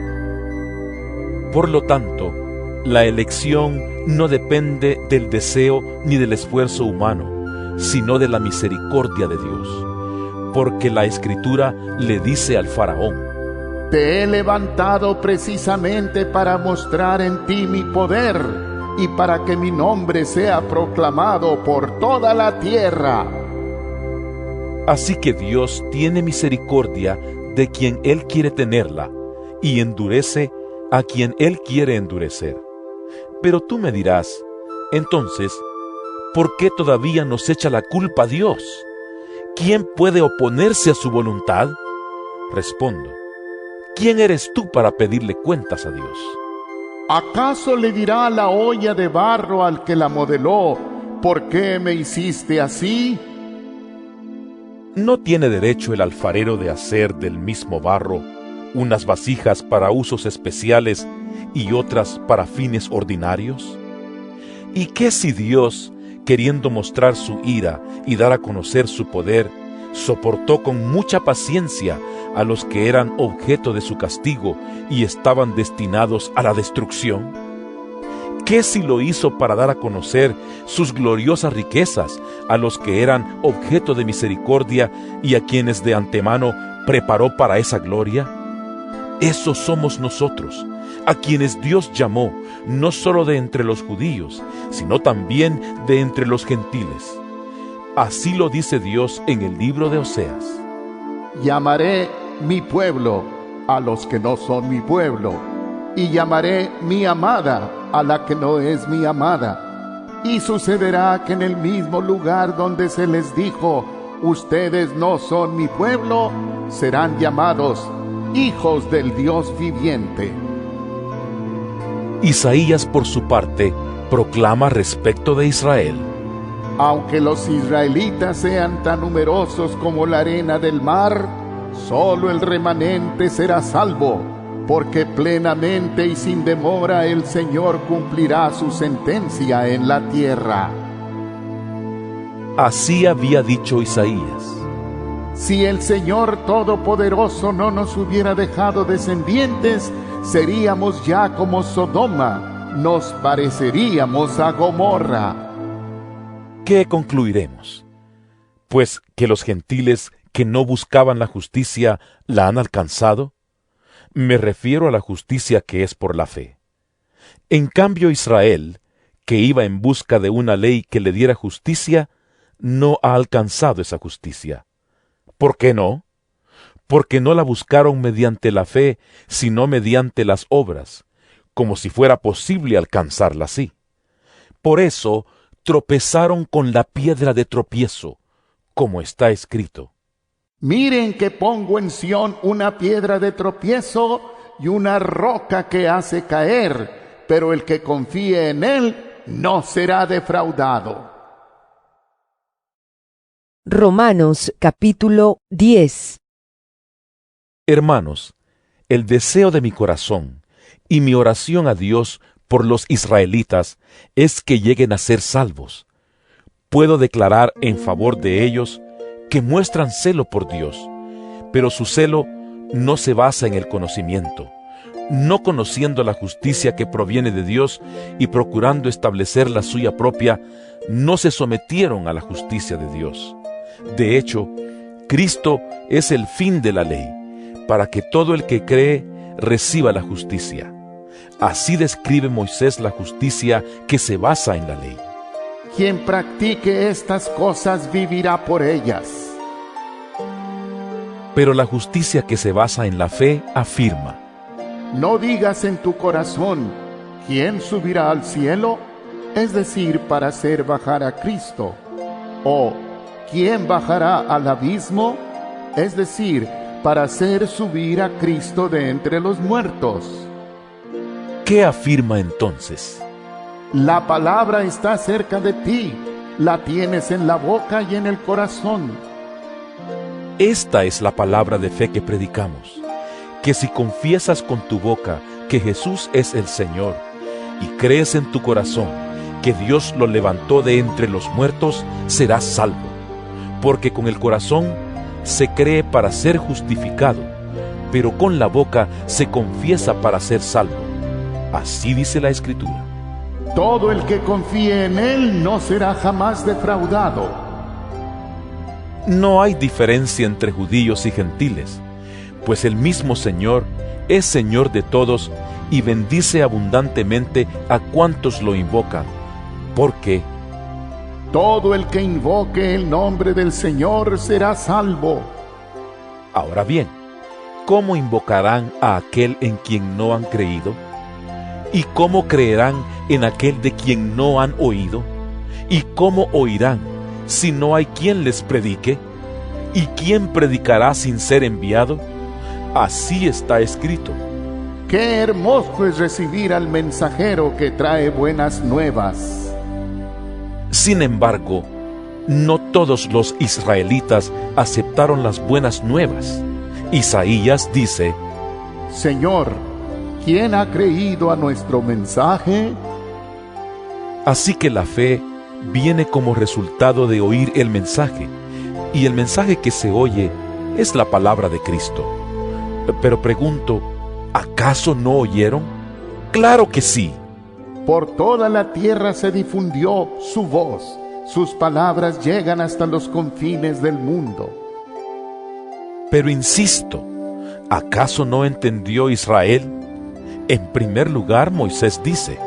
por lo tanto, la elección no depende del deseo ni del esfuerzo humano, sino de la misericordia de Dios. Porque la Escritura le dice al faraón: Te he levantado precisamente para mostrar en ti mi poder y para que mi nombre sea proclamado por toda la tierra. Así que Dios tiene misericordia de quien Él quiere tenerla, y endurece a quien Él quiere endurecer. Pero tú me dirás: entonces, ¿por qué todavía nos echa la culpa a Dios? ¿Quién puede oponerse a su voluntad? Respondo: ¿quién eres tú para pedirle cuentas a Dios? ¿Acaso le dirá la olla de barro al que la modeló, ¿por qué me hiciste así? ¿No tiene derecho el alfarero de hacer del mismo barro unas vasijas para usos especiales y otras para fines ordinarios? ¿Y qué si Dios, queriendo mostrar su ira y dar a conocer su poder, soportó con mucha paciencia a los que eran objeto de su castigo y estaban destinados a la destrucción? ¿Qué si lo hizo para dar a conocer sus gloriosas riquezas a los que eran objeto de misericordia y a quienes de antemano preparó para esa gloria? Esos somos nosotros, a quienes Dios llamó, no solo de entre los judíos, sino también de entre los gentiles. Así lo dice Dios en el libro de Oseas: Llamaré mi pueblo a los que no son mi pueblo, y llamaré mi amada a la que no es mi amada. Y sucederá que en el mismo lugar donde se les dijo, ustedes no son mi pueblo, serán llamados hijos del Dios viviente. Isaías, por su parte, proclama respecto de Israel: Aunque los israelitas sean tan numerosos como la arena del mar, solo el remanente será salvo, porque plenamente y sin demora el Señor cumplirá su sentencia en la tierra. Así había dicho Isaías. Si el Señor Todopoderoso no nos hubiera dejado descendientes, seríamos ya como Sodoma, nos pareceríamos a Gomorra. ¿Qué concluiremos? Pues que los gentiles que no buscaban la justicia la han alcanzado. Me refiero a la justicia que es por la fe. En cambio, Israel, que iba en busca de una ley que le diera justicia, no ha alcanzado esa justicia. ¿Por qué no? Porque no la buscaron mediante la fe, sino mediante las obras, como si fuera posible alcanzarla así. Por eso tropezaron con la piedra de tropiezo, como está escrito. Miren que pongo en Sión una piedra de tropiezo y una roca que hace caer, pero el que confíe en él no será defraudado. Romanos capítulo 10. Hermanos, el deseo de mi corazón y mi oración a Dios por los israelitas es que lleguen a ser salvos. Puedo declarar en favor de ellos que muestran celo por Dios, pero su celo no se basa en el conocimiento, no conociendo la justicia que proviene de Dios y procurando establecer la suya propia, no se sometieron a la justicia de Dios. De hecho, Cristo es el fin de la ley, para que todo el que cree reciba la justicia. Así describe Moisés la justicia que se basa en la ley. Quien practique estas cosas vivirá por ellas. Pero la justicia que se basa en la fe afirma: No digas en tu corazón, ¿quién subirá al cielo? Es decir, para hacer bajar a Cristo. O, ¿quién bajará al abismo? Es decir, para hacer subir a Cristo de entre los muertos. ¿Qué afirma entonces? La palabra está cerca de ti, la tienes en la boca y en el corazón. Esta es la palabra de fe que predicamos, que si confiesas con tu boca que Jesús es el Señor y crees en tu corazón que Dios lo levantó de entre los muertos, serás salvo. Porque con el corazón se cree para ser justificado, pero con la boca se confiesa para ser salvo. Así dice la Escritura. Todo el que confíe en Él no será jamás defraudado. No hay diferencia entre judíos y gentiles, pues el mismo Señor es Señor de todos y bendice abundantemente a cuantos lo invocan, porque todo el que invoque el nombre del Señor será salvo. Ahora bien, ¿cómo invocarán a aquel en quien no han creído? ¿Y cómo creerán en aquel de quien no han oído? ¿Y cómo oirán si no hay quien les predique? ¿Y quién predicará sin ser enviado? Así está escrito. Qué hermoso es recibir al mensajero que trae buenas nuevas. Sin embargo, no todos los israelitas aceptaron las buenas nuevas. Isaías dice: Señor, ¿quién ha creído a nuestro mensaje? Así que la fe viene como resultado de oír el mensaje, y el mensaje que se oye es la palabra de Cristo. Pero pregunto, ¿acaso no oyeron? ¡Claro que sí! Por toda la tierra se difundió su voz, sus palabras llegan hasta los confines del mundo. Pero insisto, ¿acaso no entendió Israel? En primer lugar, Moisés dice: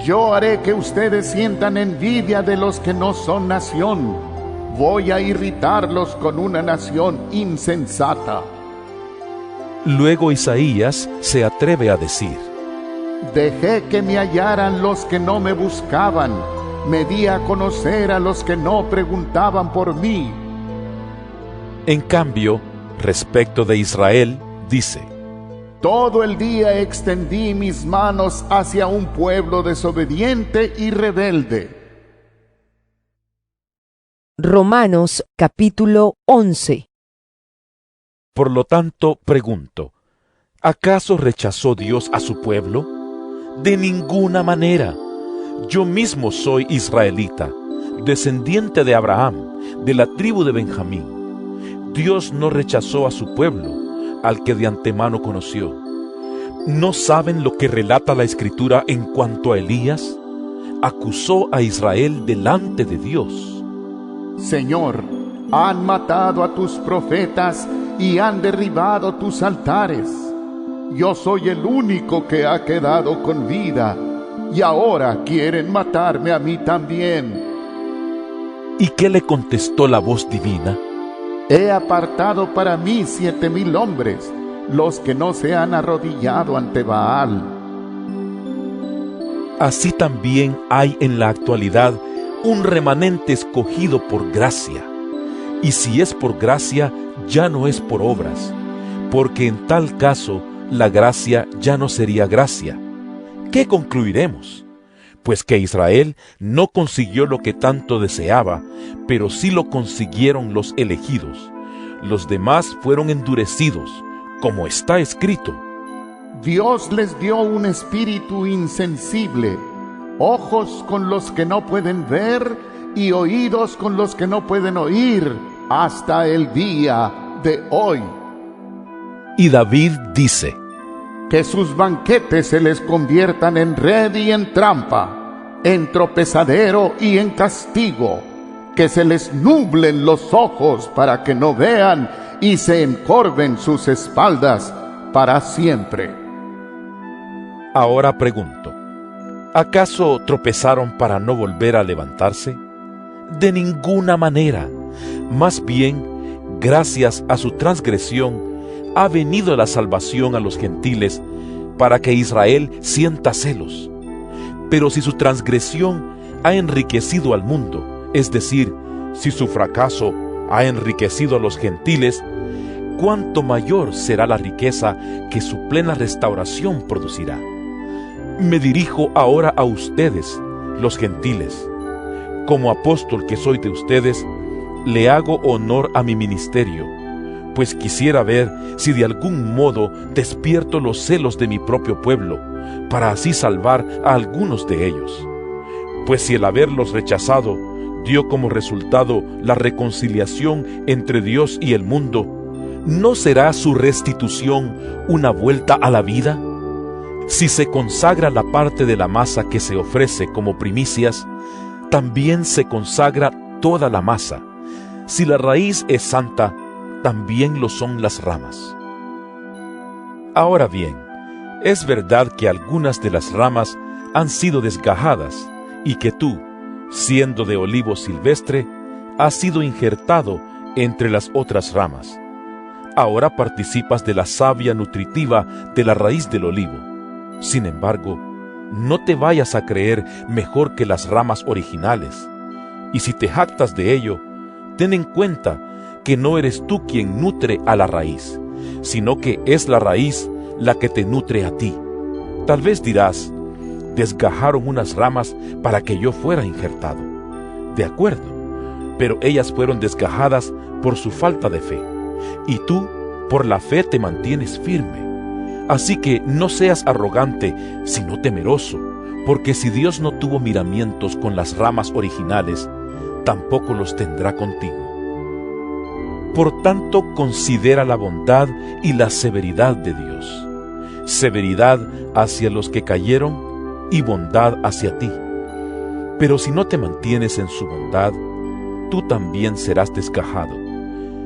Yo haré que ustedes sientan envidia de los que no son nación. Voy a irritarlos con una nación insensata. Luego Isaías se atreve a decir: Dejé que me hallaran los que no me buscaban. Me di a conocer a los que no preguntaban por mí. En cambio, respecto de Israel, dice: Todo el día extendí mis manos hacia un pueblo desobediente y rebelde. Romanos capítulo 11. Por lo tanto, pregunto, ¿acaso rechazó Dios a su pueblo? De ninguna manera. Yo mismo soy israelita, descendiente de Abraham, de la tribu de Benjamín. Dios no rechazó a su pueblo, al que de antemano conoció. ¿No saben lo que relata la Escritura en cuanto a Elías? Acusó a Israel delante de Dios. Señor, han matado a tus profetas y han derribado tus altares. yo soy el único que ha quedado con vida, y ahora quieren matarme a mí también. ¿Y qué le contestó la voz divina? He apartado para mí 7,000 hombres, los que no se han arrodillado ante Baal. Así también hay en la actualidad un remanente escogido por gracia. Y si es por gracia, ya no es por obras, porque en tal caso la gracia ya no sería gracia. ¿Qué concluiremos? Pues que Israel no consiguió lo que tanto deseaba, pero sí lo consiguieron los elegidos. Los demás fueron endurecidos, como está escrito. Dios les dio un espíritu insensible, ojos con los que no pueden ver y oídos con los que no pueden oír, hasta el día de hoy. Y David dice: que sus banquetes se les conviertan en red y en trampa, en tropezadero y en castigo, que se les nublen los ojos para que no vean y se encorven sus espaldas para siempre. Ahora pregunto, ¿acaso tropezaron para no volver a levantarse? De ninguna manera. Más bien, gracias a su transgresión, ha venido la salvación a los gentiles para que Israel sienta celos. Pero si su transgresión ha enriquecido al mundo, es decir, si su fracaso ha enriquecido a los gentiles, ¿cuánto mayor será la riqueza que su plena restauración producirá? Me dirijo ahora a ustedes, los gentiles. Como apóstol que soy de ustedes, le hago honor a mi ministerio, pues quisiera ver si de algún modo despierto los celos de mi propio pueblo, para así salvar a algunos de ellos. Pues si el haberlos rechazado dio como resultado la reconciliación entre Dios y el mundo, ¿no será su restitución una vuelta a la vida? Si se consagra la parte de la masa que se ofrece como primicias, también se consagra toda la masa. Si la raíz es santa, también lo son las ramas. Ahora bien, es verdad que algunas de las ramas han sido desgajadas y que tú, siendo de olivo silvestre, has sido injertado entre las otras ramas. Ahora participas de la savia nutritiva de la raíz del olivo. Sin embargo, no te vayas a creer mejor que las ramas originales. Y si te jactas de ello, ten en cuenta que no eres tú quien nutre a la raíz, sino que es la raíz la que te nutre a ti. Tal vez dirás: desgajaron unas ramas para que yo fuera injertado. De acuerdo, pero ellas fueron desgajadas por su falta de fe, y tú por la fe te mantienes firme. Así que no seas arrogante, sino temeroso, porque si Dios no tuvo miramientos con las ramas originales, tampoco los tendrá contigo. Por tanto, considera la bondad y la severidad de Dios. Severidad hacia los que cayeron y bondad hacia ti. Pero si no te mantienes en su bondad, tú también serás desgajado.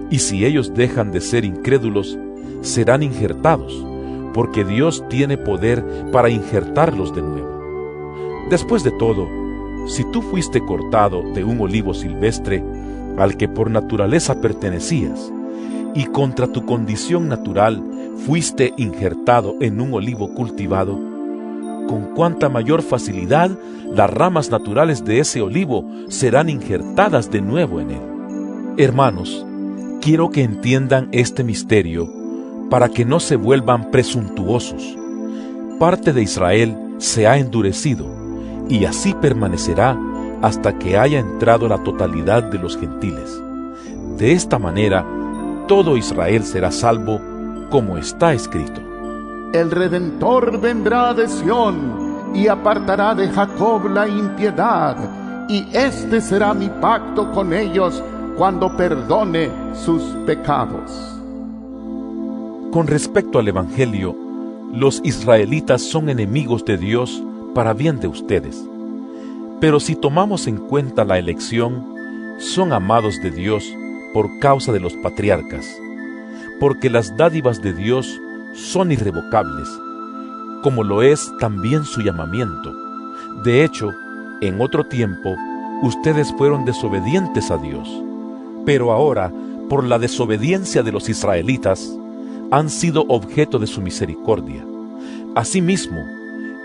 Y si ellos dejan de ser incrédulos, serán injertados, porque Dios tiene poder para injertarlos de nuevo. Después de todo, si tú fuiste cortado de un olivo silvestre al que por naturaleza pertenecías, y contra tu condición natural fuiste injertado en un olivo cultivado, con cuánta mayor facilidad las ramas naturales de ese olivo serán injertadas de nuevo en él. Hermanos, quiero que entiendan este misterio para que no se vuelvan presuntuosos. Parte de Israel se ha endurecido, y así permanecerá hasta que haya entrado la totalidad de los gentiles. De esta manera, todo Israel será salvo, como está escrito. El Redentor vendrá de Sión, y apartará de Jacob la impiedad, y este será mi pacto con ellos cuando perdone sus pecados. Con respecto al Evangelio, los israelitas son enemigos de Dios para bien de ustedes. Pero si tomamos en cuenta la elección, son amados de Dios por causa de los patriarcas, porque las dádivas de Dios son irrevocables, como lo es también su llamamiento. De hecho, en otro tiempo, ustedes fueron desobedientes a Dios, pero ahora, por la desobediencia de los israelitas, han sido objeto de su misericordia. Asimismo,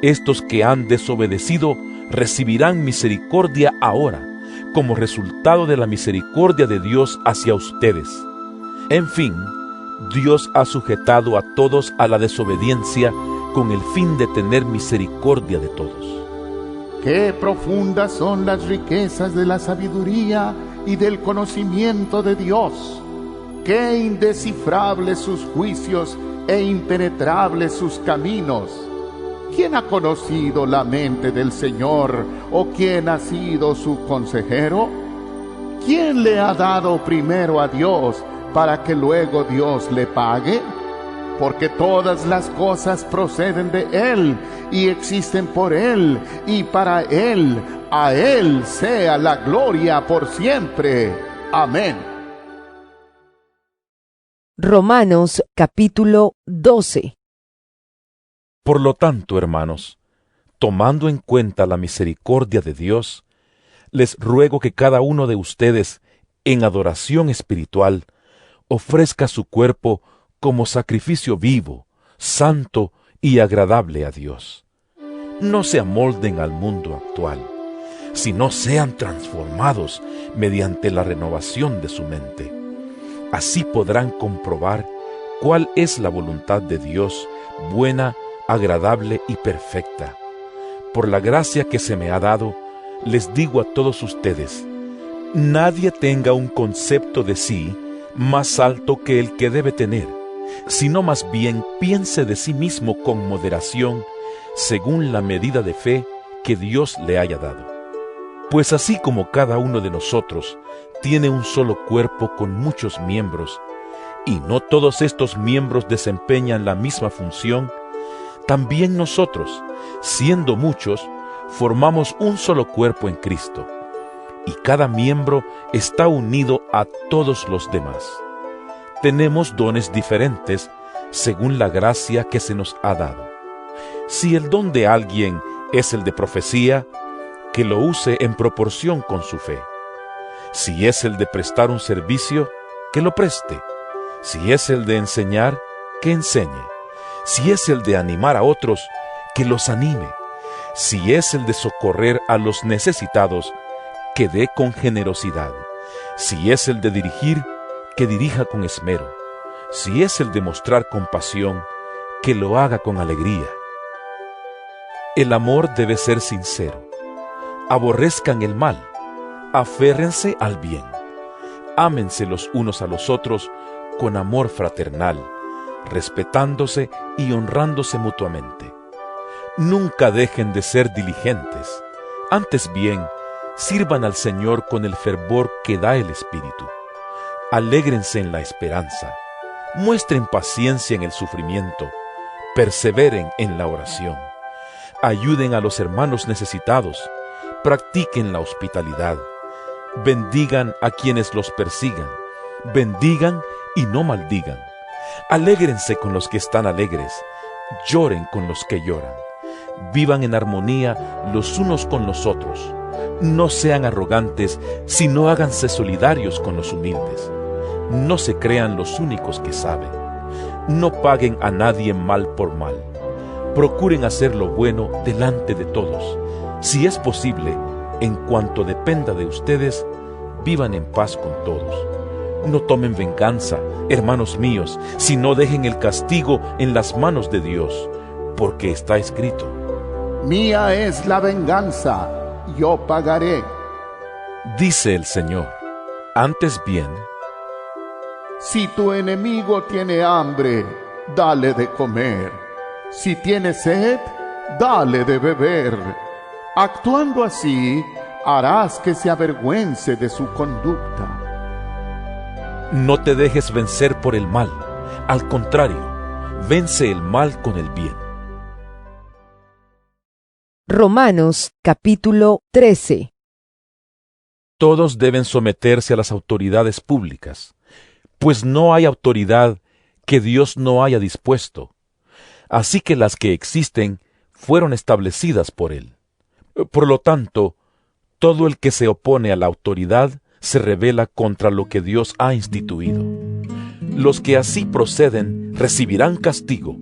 estos que han desobedecido recibirán misericordia ahora, como resultado de la misericordia de Dios hacia ustedes. En fin, Dios ha sujetado a todos a la desobediencia con el fin de tener misericordia de todos. Qué profundas son las riquezas de la sabiduría y del conocimiento de Dios. Qué indescifrables sus juicios e impenetrables sus caminos. ¿Quién ha conocido la mente del Señor, o quién ha sido su consejero? ¿Quién le ha dado primero a Dios para que luego Dios le pague? Porque todas las cosas proceden de Él y existen por Él y para Él. A Él sea la gloria por siempre. Amén. Romanos capítulo 12. Por lo tanto, hermanos, tomando en cuenta la misericordia de Dios, les ruego que cada uno de ustedes, en adoración espiritual, ofrezca su cuerpo como sacrificio vivo, santo y agradable a Dios. No se amolden al mundo actual, sino sean transformados mediante la renovación de su mente. Así podrán comprobar cuál es la voluntad de Dios, buena, agradable y perfecta. Por la gracia que se me ha dado, les digo a todos ustedes, nadie tenga un concepto de sí más alto que el que debe tener, sino más bien piense de sí mismo con moderación, según la medida de fe que Dios le haya dado. Pues así como cada uno de nosotros tiene un solo cuerpo con muchos miembros, y no todos estos miembros desempeñan la misma función, también nosotros, siendo muchos, formamos un solo cuerpo en Cristo, y cada miembro está unido a todos los demás. Tenemos dones diferentes según la gracia que se nos ha dado. Si el don de alguien es el de profecía, que lo use en proporción con su fe. Si es el de prestar un servicio, que lo preste. Si es el de enseñar, que enseñe. Si es el de animar a otros, que los anime. Si es el de socorrer a los necesitados, que dé con generosidad. Si es el de dirigir, que dirija con esmero. Si es el de mostrar compasión, que lo haga con alegría. El amor debe ser sincero. Aborrezcan el mal, aférrense al bien. Ámense los unos a los otros con amor fraternal, respetándose y honrándose mutuamente. Nunca dejen de ser diligentes, antes bien, sirvan al Señor con el fervor que da el Espíritu. Alégrense en la esperanza, muestren paciencia en el sufrimiento, perseveren en la oración. Ayuden a los hermanos necesitados, practiquen la hospitalidad, bendigan a quienes los persigan, bendigan y no maldigan. Alégrense con los que están alegres, lloren con los que lloran. Vivan en armonía los unos con los otros. No sean arrogantes, sino háganse solidarios con los humildes. No se crean los únicos que saben. No paguen a nadie mal por mal. Procuren hacer lo bueno delante de todos. Si es posible, en cuanto dependa de ustedes, vivan en paz con todos. No tomen venganza, hermanos míos, sino dejen el castigo en las manos de Dios, porque está escrito: Mía es la venganza, yo pagaré. Dice el Señor. Antes bien, si tu enemigo tiene hambre, dale de comer. Si tiene sed, dale de beber. Actuando así, harás que se avergüence de su conducta. no te dejes vencer por el mal. Al contrario, vence el mal con el bien. Romanos capítulo 13. Todos deben someterse a las autoridades públicas, pues no hay autoridad que Dios no haya dispuesto, así que las que existen fueron establecidas por Él. Por lo tanto, todo el que se opone a la autoridad se rebela contra lo que Dios ha instituido. Los que así proceden recibirán castigo,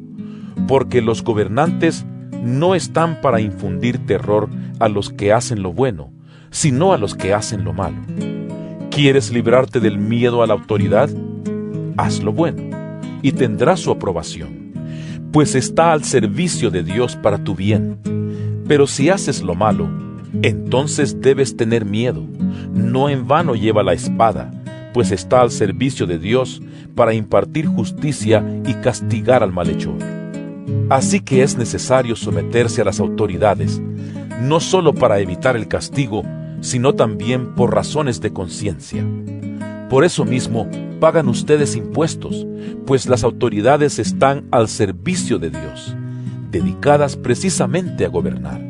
porque los gobernantes no están para infundir terror a los que hacen lo bueno, sino a los que hacen lo malo. ¿Quieres librarte del miedo a la autoridad? Haz lo bueno, y tendrás su aprobación, pues está al servicio de Dios para tu bien. Pero si haces lo malo, entonces debes tener miedo. No en vano lleva la espada, pues está al servicio de Dios para impartir justicia y castigar al malhechor. Así que es necesario someterse a las autoridades, no solo para evitar el castigo, sino también por razones de conciencia. Por eso mismo pagan ustedes impuestos, pues las autoridades están al servicio de Dios, dedicadas precisamente a gobernar.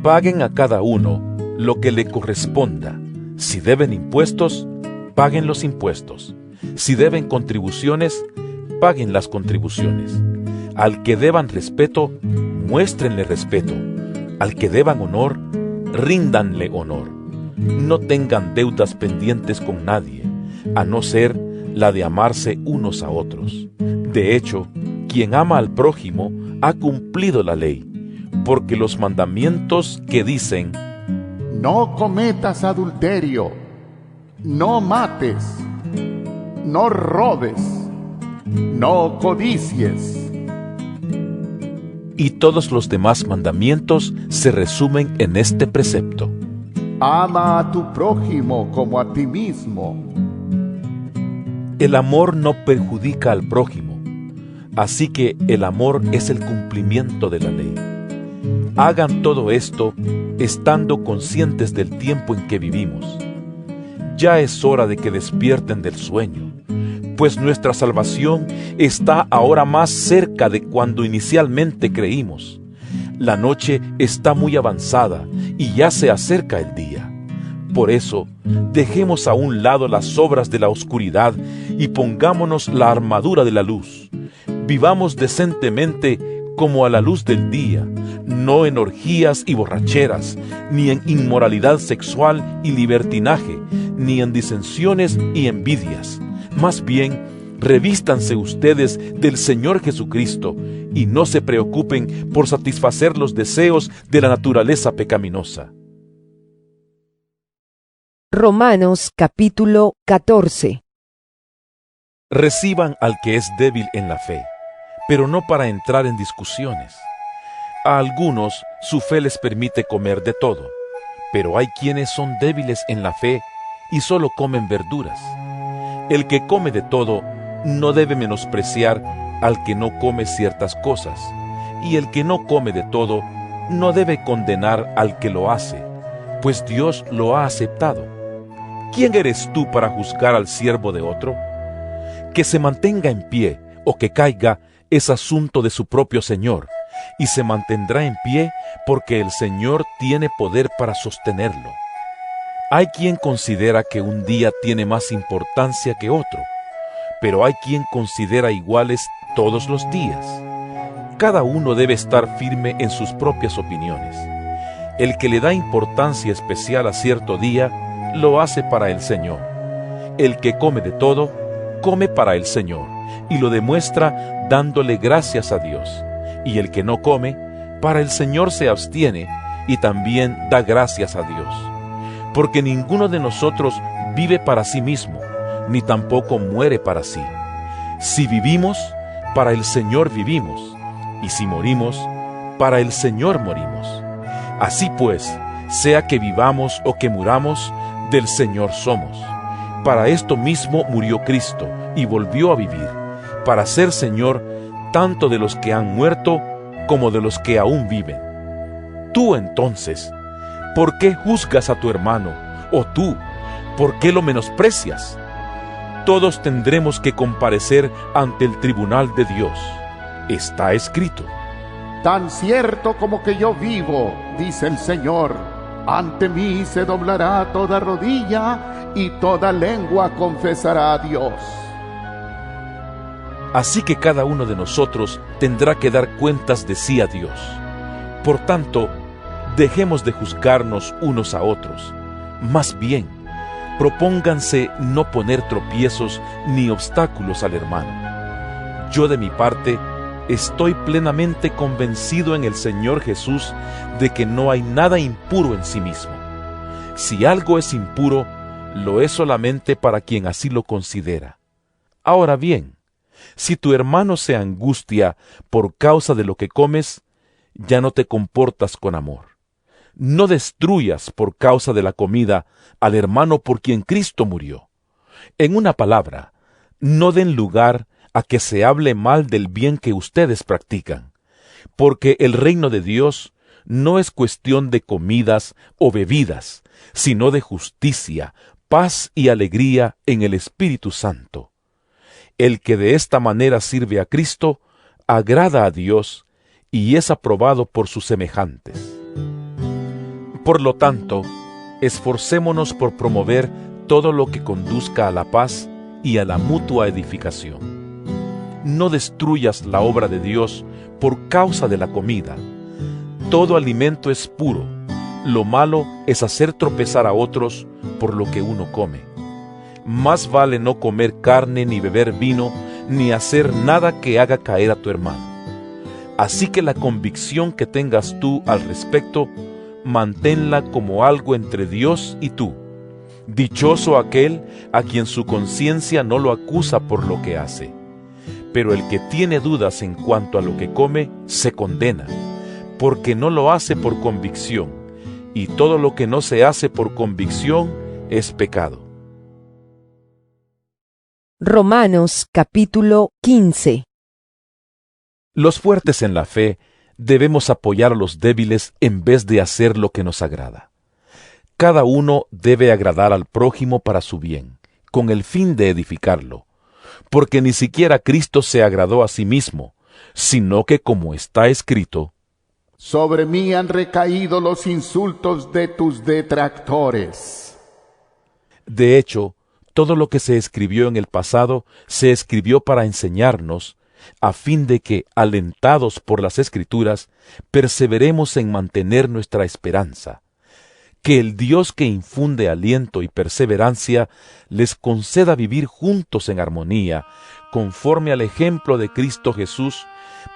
Paguen a cada uno lo que le corresponda. Si deben impuestos, paguen los impuestos. Si deben contribuciones, paguen las contribuciones. Al que deban respeto, muéstrenle respeto. Al que deban honor, ríndanle honor. No tengan deudas pendientes con nadie, a no ser la de amarse unos a otros. De hecho, quien ama al prójimo ha cumplido la ley, porque los mandamientos que dicen: no cometas adulterio, no mates, no robes, no codicies, y todos los demás mandamientos se resumen en este precepto: ama a tu prójimo como a ti mismo. El amor no perjudica al prójimo, así que el amor es el cumplimiento de la ley. Hagan todo esto estando conscientes del tiempo en que vivimos. Ya es hora de que despierten del sueño, pues nuestra salvación está ahora más cerca de cuando inicialmente creímos. La noche está muy avanzada y ya se acerca el día. Por eso, dejemos a un lado las obras de la oscuridad y pongámonos la armadura de la luz. Vivamos decentemente como a la luz del día, no en orgías y borracheras, ni en inmoralidad sexual y libertinaje, ni en disensiones y envidias. Más bien, revístanse ustedes del Señor Jesucristo y no se preocupen por satisfacer los deseos de la naturaleza pecaminosa. Romanos capítulo 14. Reciban al que es débil en la fe, pero no para entrar en discusiones. A algunos su fe les permite comer de todo, pero hay quienes son débiles en la fe y solo comen verduras. El que come de todo no debe menospreciar al que no come ciertas cosas, y el que no come de todo no debe condenar al que lo hace, pues Dios lo ha aceptado. ¿Quién eres tú para juzgar al siervo de otro? Que se mantenga en pie o que caiga es asunto de su propio Señor, y se mantendrá en pie porque el Señor tiene poder para sostenerlo. Hay quien considera que un día tiene más importancia que otro, pero hay quien considera iguales todos los días. Cada uno debe estar firme en sus propias opiniones. El que le da importancia especial a cierto día, lo hace para el Señor. El que come de todo, come para el Señor, y lo demuestra dándole gracias a Dios. Y el que no come, para el Señor se abstiene, y también da gracias a Dios. Porque ninguno de nosotros vive para sí mismo, ni tampoco muere para sí. Si vivimos, para el Señor vivimos, y si morimos, para el Señor morimos. Así pues, sea que vivamos o que muramos, del Señor somos. Para esto mismo murió Cristo y volvió a vivir, para ser Señor tanto de los que han muerto como de los que aún viven. Tú entonces, ¿por qué juzgas a tu hermano? O tú, ¿por qué lo menosprecias? Todos tendremos que comparecer ante el tribunal de Dios. Está escrito: tan cierto como que yo vivo, dice el Señor, ante mí se doblará toda rodilla y toda lengua confesará a Dios. Así que cada uno de nosotros tendrá que dar cuentas de sí a Dios. Por tanto, dejemos de juzgarnos unos a otros. Más bien, propónganse no poner tropiezos ni obstáculos al hermano. Yo de mi parte, estoy plenamente convencido en el Señor Jesús de que no hay nada impuro en sí mismo. Si algo es impuro, lo es solamente para quien así lo considera. Ahora bien, si tu hermano se angustia por causa de lo que comes, ya no te comportas con amor. No destruyas por causa de la comida al hermano por quien Cristo murió. En una palabra, no den lugar a que se hable mal del bien que ustedes practican, porque el reino de Dios no es cuestión de comidas o bebidas, sino de justicia, paz y alegría en el Espíritu Santo. El que de esta manera sirve a Cristo, agrada a Dios y es aprobado por sus semejantes. Por lo tanto, esforcémonos por promover todo lo que conduzca a la paz y a la mutua edificación. No destruyas la obra de Dios por causa de la comida. Todo alimento es puro. Lo malo es hacer tropezar a otros por lo que uno come. Más vale no comer carne ni beber vino, ni hacer nada que haga caer a tu hermano. Así que la convicción que tengas tú al respecto, manténla como algo entre Dios y tú. Dichoso aquel a quien su conciencia no lo acusa por lo que hace. Pero el que tiene dudas en cuanto a lo que come, se condena, porque no lo hace por convicción, y todo lo que no se hace por convicción es pecado. Romanos capítulo 15. Los fuertes en la fe debemos apoyar a los débiles en vez de hacer lo que nos agrada. Cada uno debe agradar al prójimo para su bien, con el fin de edificarlo, porque ni siquiera Cristo se agradó a sí mismo, sino que, como está escrito, sobre mí han recaído los insultos de tus detractores. De hecho, todo lo que se escribió en el pasado se escribió para enseñarnos, a fin de que, alentados por las Escrituras, perseveremos en mantener nuestra esperanza. Que el Dios que infunde aliento y perseverancia les conceda vivir juntos en armonía, conforme al ejemplo de Cristo Jesús,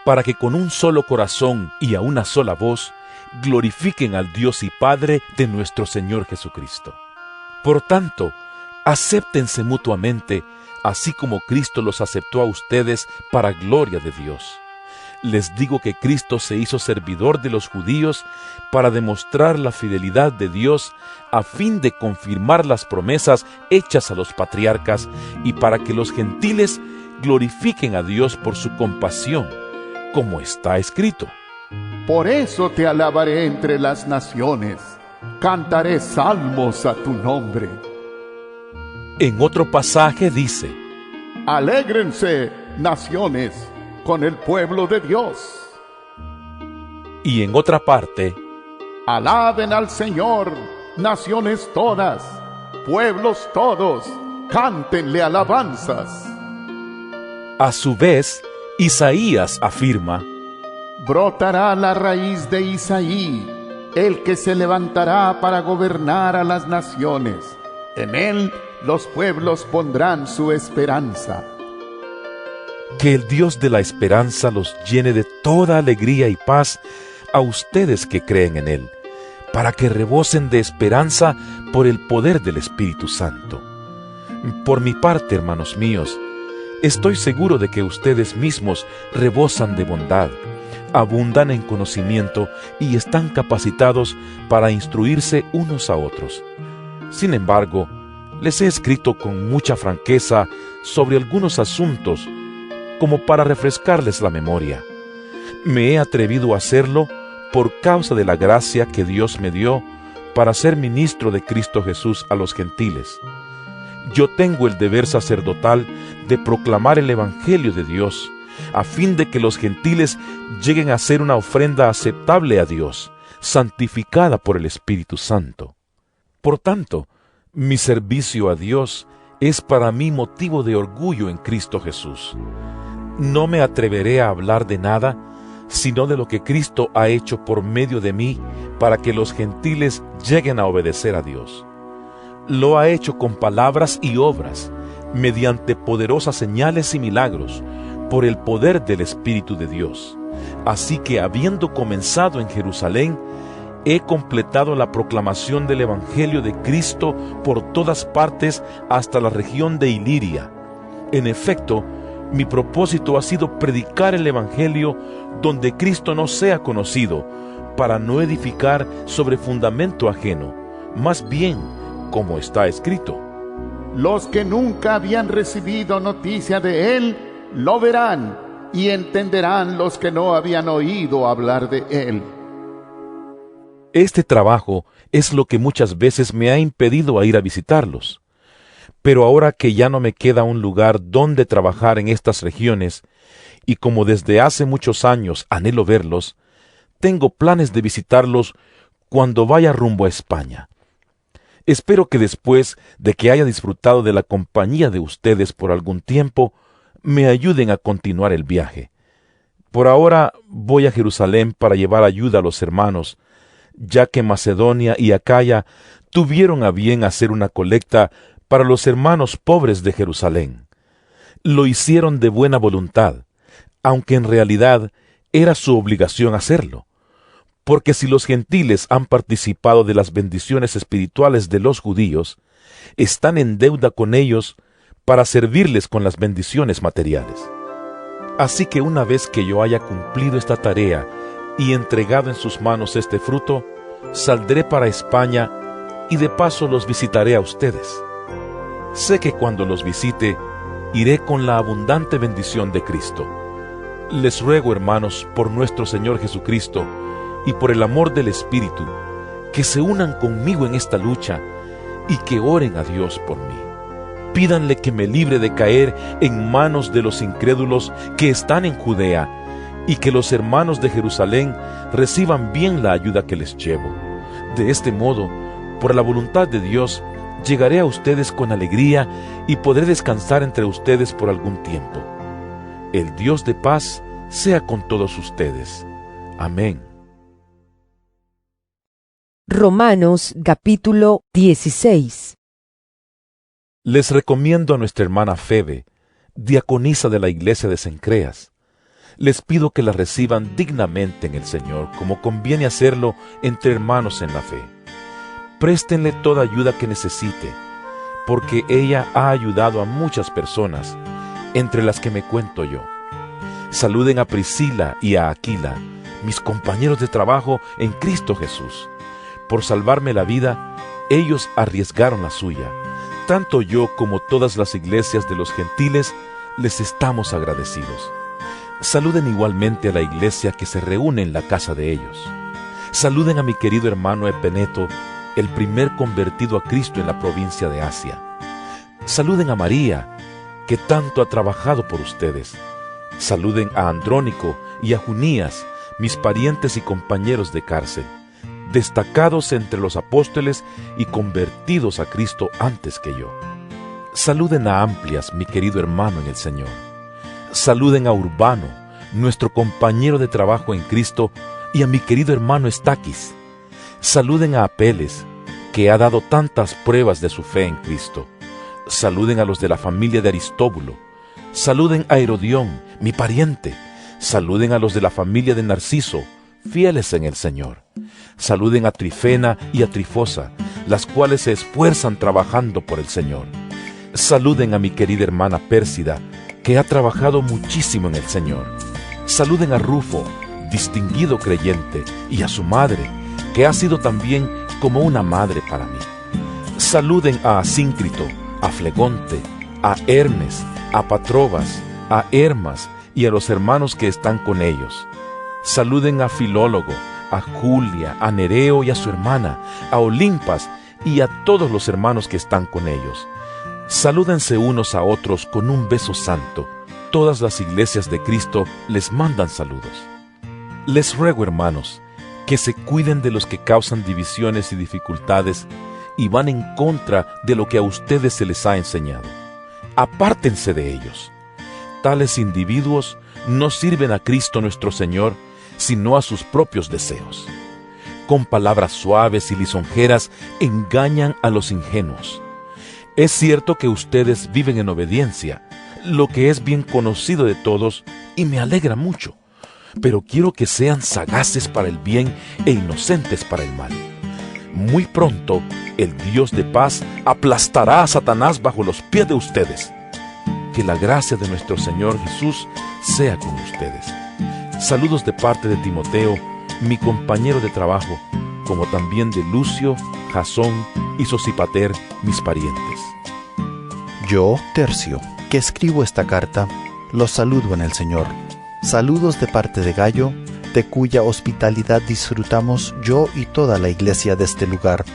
para que con un solo corazón y a una sola voz glorifiquen al Dios y Padre de nuestro Señor Jesucristo. Por tanto, acéptense mutuamente, así como Cristo los aceptó a ustedes para gloria de Dios. Les digo que Cristo se hizo servidor de los judíos para demostrar la fidelidad de Dios a fin de confirmar las promesas hechas a los patriarcas y para que los gentiles glorifiquen a Dios por su compasión, como está escrito. Por eso te alabaré entre las naciones, cantaré salmos a tu nombre. En otro pasaje dice, Alégrense, naciones, con el pueblo de Dios. y en otra parte, Alaben al Señor, naciones todas, pueblos todos, cántenle alabanzas. a su vez, Isaías afirma, Brotará la raíz de Isaí, el que se levantará para gobernar a las naciones. En él los pueblos pondrán su esperanza. que el Dios de la esperanza los llene de toda alegría y paz a ustedes que creen en Él, para que rebosen de esperanza por el poder del Espíritu Santo. Por mi parte, hermanos míos, estoy seguro de que ustedes mismos rebosan de bondad, abundan en conocimiento y están capacitados para instruirse unos a otros. Sin embargo, les he escrito con mucha franqueza sobre algunos asuntos, como para refrescarles la memoria. Me he atrevido a hacerlo por causa de la gracia que Dios me dio para ser ministro de Cristo Jesús a los gentiles. Yo tengo el deber sacerdotal de proclamar el Evangelio de Dios, a fin de que los gentiles lleguen a ser una ofrenda aceptable a Dios, santificada por el Espíritu Santo. Por tanto, mi servicio a Dios es para mí motivo de orgullo en Cristo Jesús. No me atreveré a hablar de nada, sino de lo que Cristo ha hecho por medio de mí para que los gentiles lleguen a obedecer a Dios. Lo ha hecho con palabras y obras, mediante poderosas señales y milagros, por el poder del Espíritu de Dios. Así que, habiendo comenzado en Jerusalén, he completado la proclamación del Evangelio de Cristo por todas partes hasta la región de Iliria. En efecto, mi propósito ha sido predicar el Evangelio donde Cristo no sea conocido, para no edificar sobre fundamento ajeno, más bien, como está escrito: Los que nunca habían recibido noticia de Él, lo verán, y entenderán los que no habían oído hablar de Él. Este trabajo es lo que muchas veces me ha impedido a ir a visitarlos. Pero ahora que ya no me queda un lugar donde trabajar en estas regiones, y como desde hace muchos años anhelo verlos, tengo planes de visitarlos cuando vaya rumbo a España. Espero que después de que haya disfrutado de la compañía de ustedes por algún tiempo, me ayuden a continuar el viaje. Por ahora voy a Jerusalén para llevar ayuda a los hermanos, ya que Macedonia y Acaya tuvieron a bien hacer una colecta para los hermanos pobres de Jerusalén. Lo hicieron de buena voluntad, aunque en realidad era su obligación hacerlo, porque si los gentiles han participado de las bendiciones espirituales de los judíos, están en deuda con ellos para servirles con las bendiciones materiales. Así que una vez que yo haya cumplido esta tarea y entregado en sus manos este fruto, saldré para España y de paso los visitaré a ustedes. Sé que cuando los visite, iré con la abundante bendición de Cristo. Les ruego, hermanos, por nuestro Señor Jesucristo y por el amor del Espíritu, que se unan conmigo en esta lucha y que oren a Dios por mí. Pídanle que me libre de caer en manos de los incrédulos que están en Judea, y que los hermanos de Jerusalén reciban bien la ayuda que les llevo. De este modo, por la voluntad de Dios, llegaré a ustedes con alegría y podré descansar entre ustedes por algún tiempo. El Dios de paz sea con todos ustedes. Amén. Romanos capítulo 16. Les recomiendo a nuestra hermana Febe, diaconisa de la iglesia de Cencreas. Les pido que la reciban dignamente en el Señor, como conviene hacerlo entre hermanos en la fe. Préstenle toda ayuda que necesite, porque ella ha ayudado a muchas personas, entre las que me cuento yo. Saluden a Priscila y a Aquila, mis compañeros de trabajo en Cristo Jesús. Por salvarme la vida, ellos arriesgaron la suya. Tanto yo como todas las iglesias de los gentiles les estamos agradecidos. Saluden igualmente a la iglesia que se reúne en la casa de ellos. Saluden a mi querido hermano Epeneto, el primer convertido a Cristo en la provincia de Asia. Saluden a María, que tanto ha trabajado por ustedes. Saluden a Andrónico y a Junías, mis parientes y compañeros de cárcel, destacados entre los apóstoles y convertidos a Cristo antes que yo. Saluden a Amplias, mi querido hermano en el Señor. Saluden a Urbano, nuestro compañero de trabajo en Cristo, y a mi querido hermano Estaquis. Saluden a Apeles, que ha dado tantas pruebas de su fe en Cristo. Saluden a los de la familia de Aristóbulo. Saluden a Herodión, mi pariente. Saluden a los de la familia de Narciso, fieles en el Señor. Saluden a Trifena y a Trifosa, las cuales se esfuerzan trabajando por el Señor. Saluden a mi querida hermana Pérsida, que ha trabajado muchísimo en el Señor. Saluden a Rufo, distinguido creyente, y a su madre, que ha sido también como una madre para mí. Saluden a Asíncrito, a Flegonte, a Hermes, a Patrobas, a Hermas y a los hermanos que están con ellos. Saluden a Filólogo, a Julia, a Nereo y a su hermana, a Olimpas y a todos los hermanos que están con ellos. Salúdense unos a otros con un beso santo. Todas las iglesias de Cristo les mandan saludos. Les ruego, hermanos, que se cuiden de los que causan divisiones y dificultades y van en contra de lo que a ustedes se les ha enseñado. Apártense de ellos. Tales individuos no sirven a Cristo nuestro Señor, sino a sus propios deseos. Con palabras suaves y lisonjeras engañan a los ingenuos. Es cierto que ustedes viven en obediencia, lo que es bien conocido de todos y me alegra mucho, pero quiero que sean sagaces para el bien e inocentes para el mal. Muy pronto, el Dios de paz aplastará a Satanás bajo los pies de ustedes. Que la gracia de nuestro Señor Jesús sea con ustedes. Saludos de parte de Timoteo, mi compañero de trabajo, como también de Lucio, Jasón y Sosipater, mis parientes. Yo, Tercio, que escribo esta carta, los saludo en el Señor. Saludos de parte de Gayo, de cuya hospitalidad disfrutamos yo y toda la iglesia de este lugar.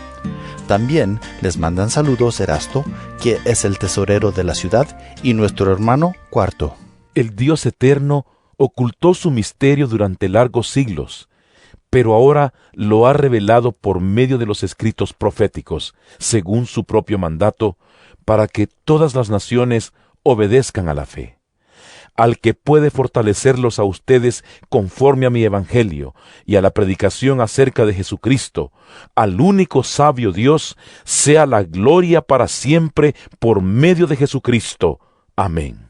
También les mandan saludos Erasto, que es el tesorero de la ciudad, y nuestro hermano Cuarto. El Dios eterno ocultó su misterio durante largos siglos, pero ahora lo ha revelado por medio de los escritos proféticos, según su propio mandato, para que todas las naciones obedezcan a la fe. Al que puede fortalecerlos a ustedes conforme a mi evangelio y a la predicación acerca de Jesucristo, al único sabio Dios, sea la gloria para siempre por medio de Jesucristo. Amén.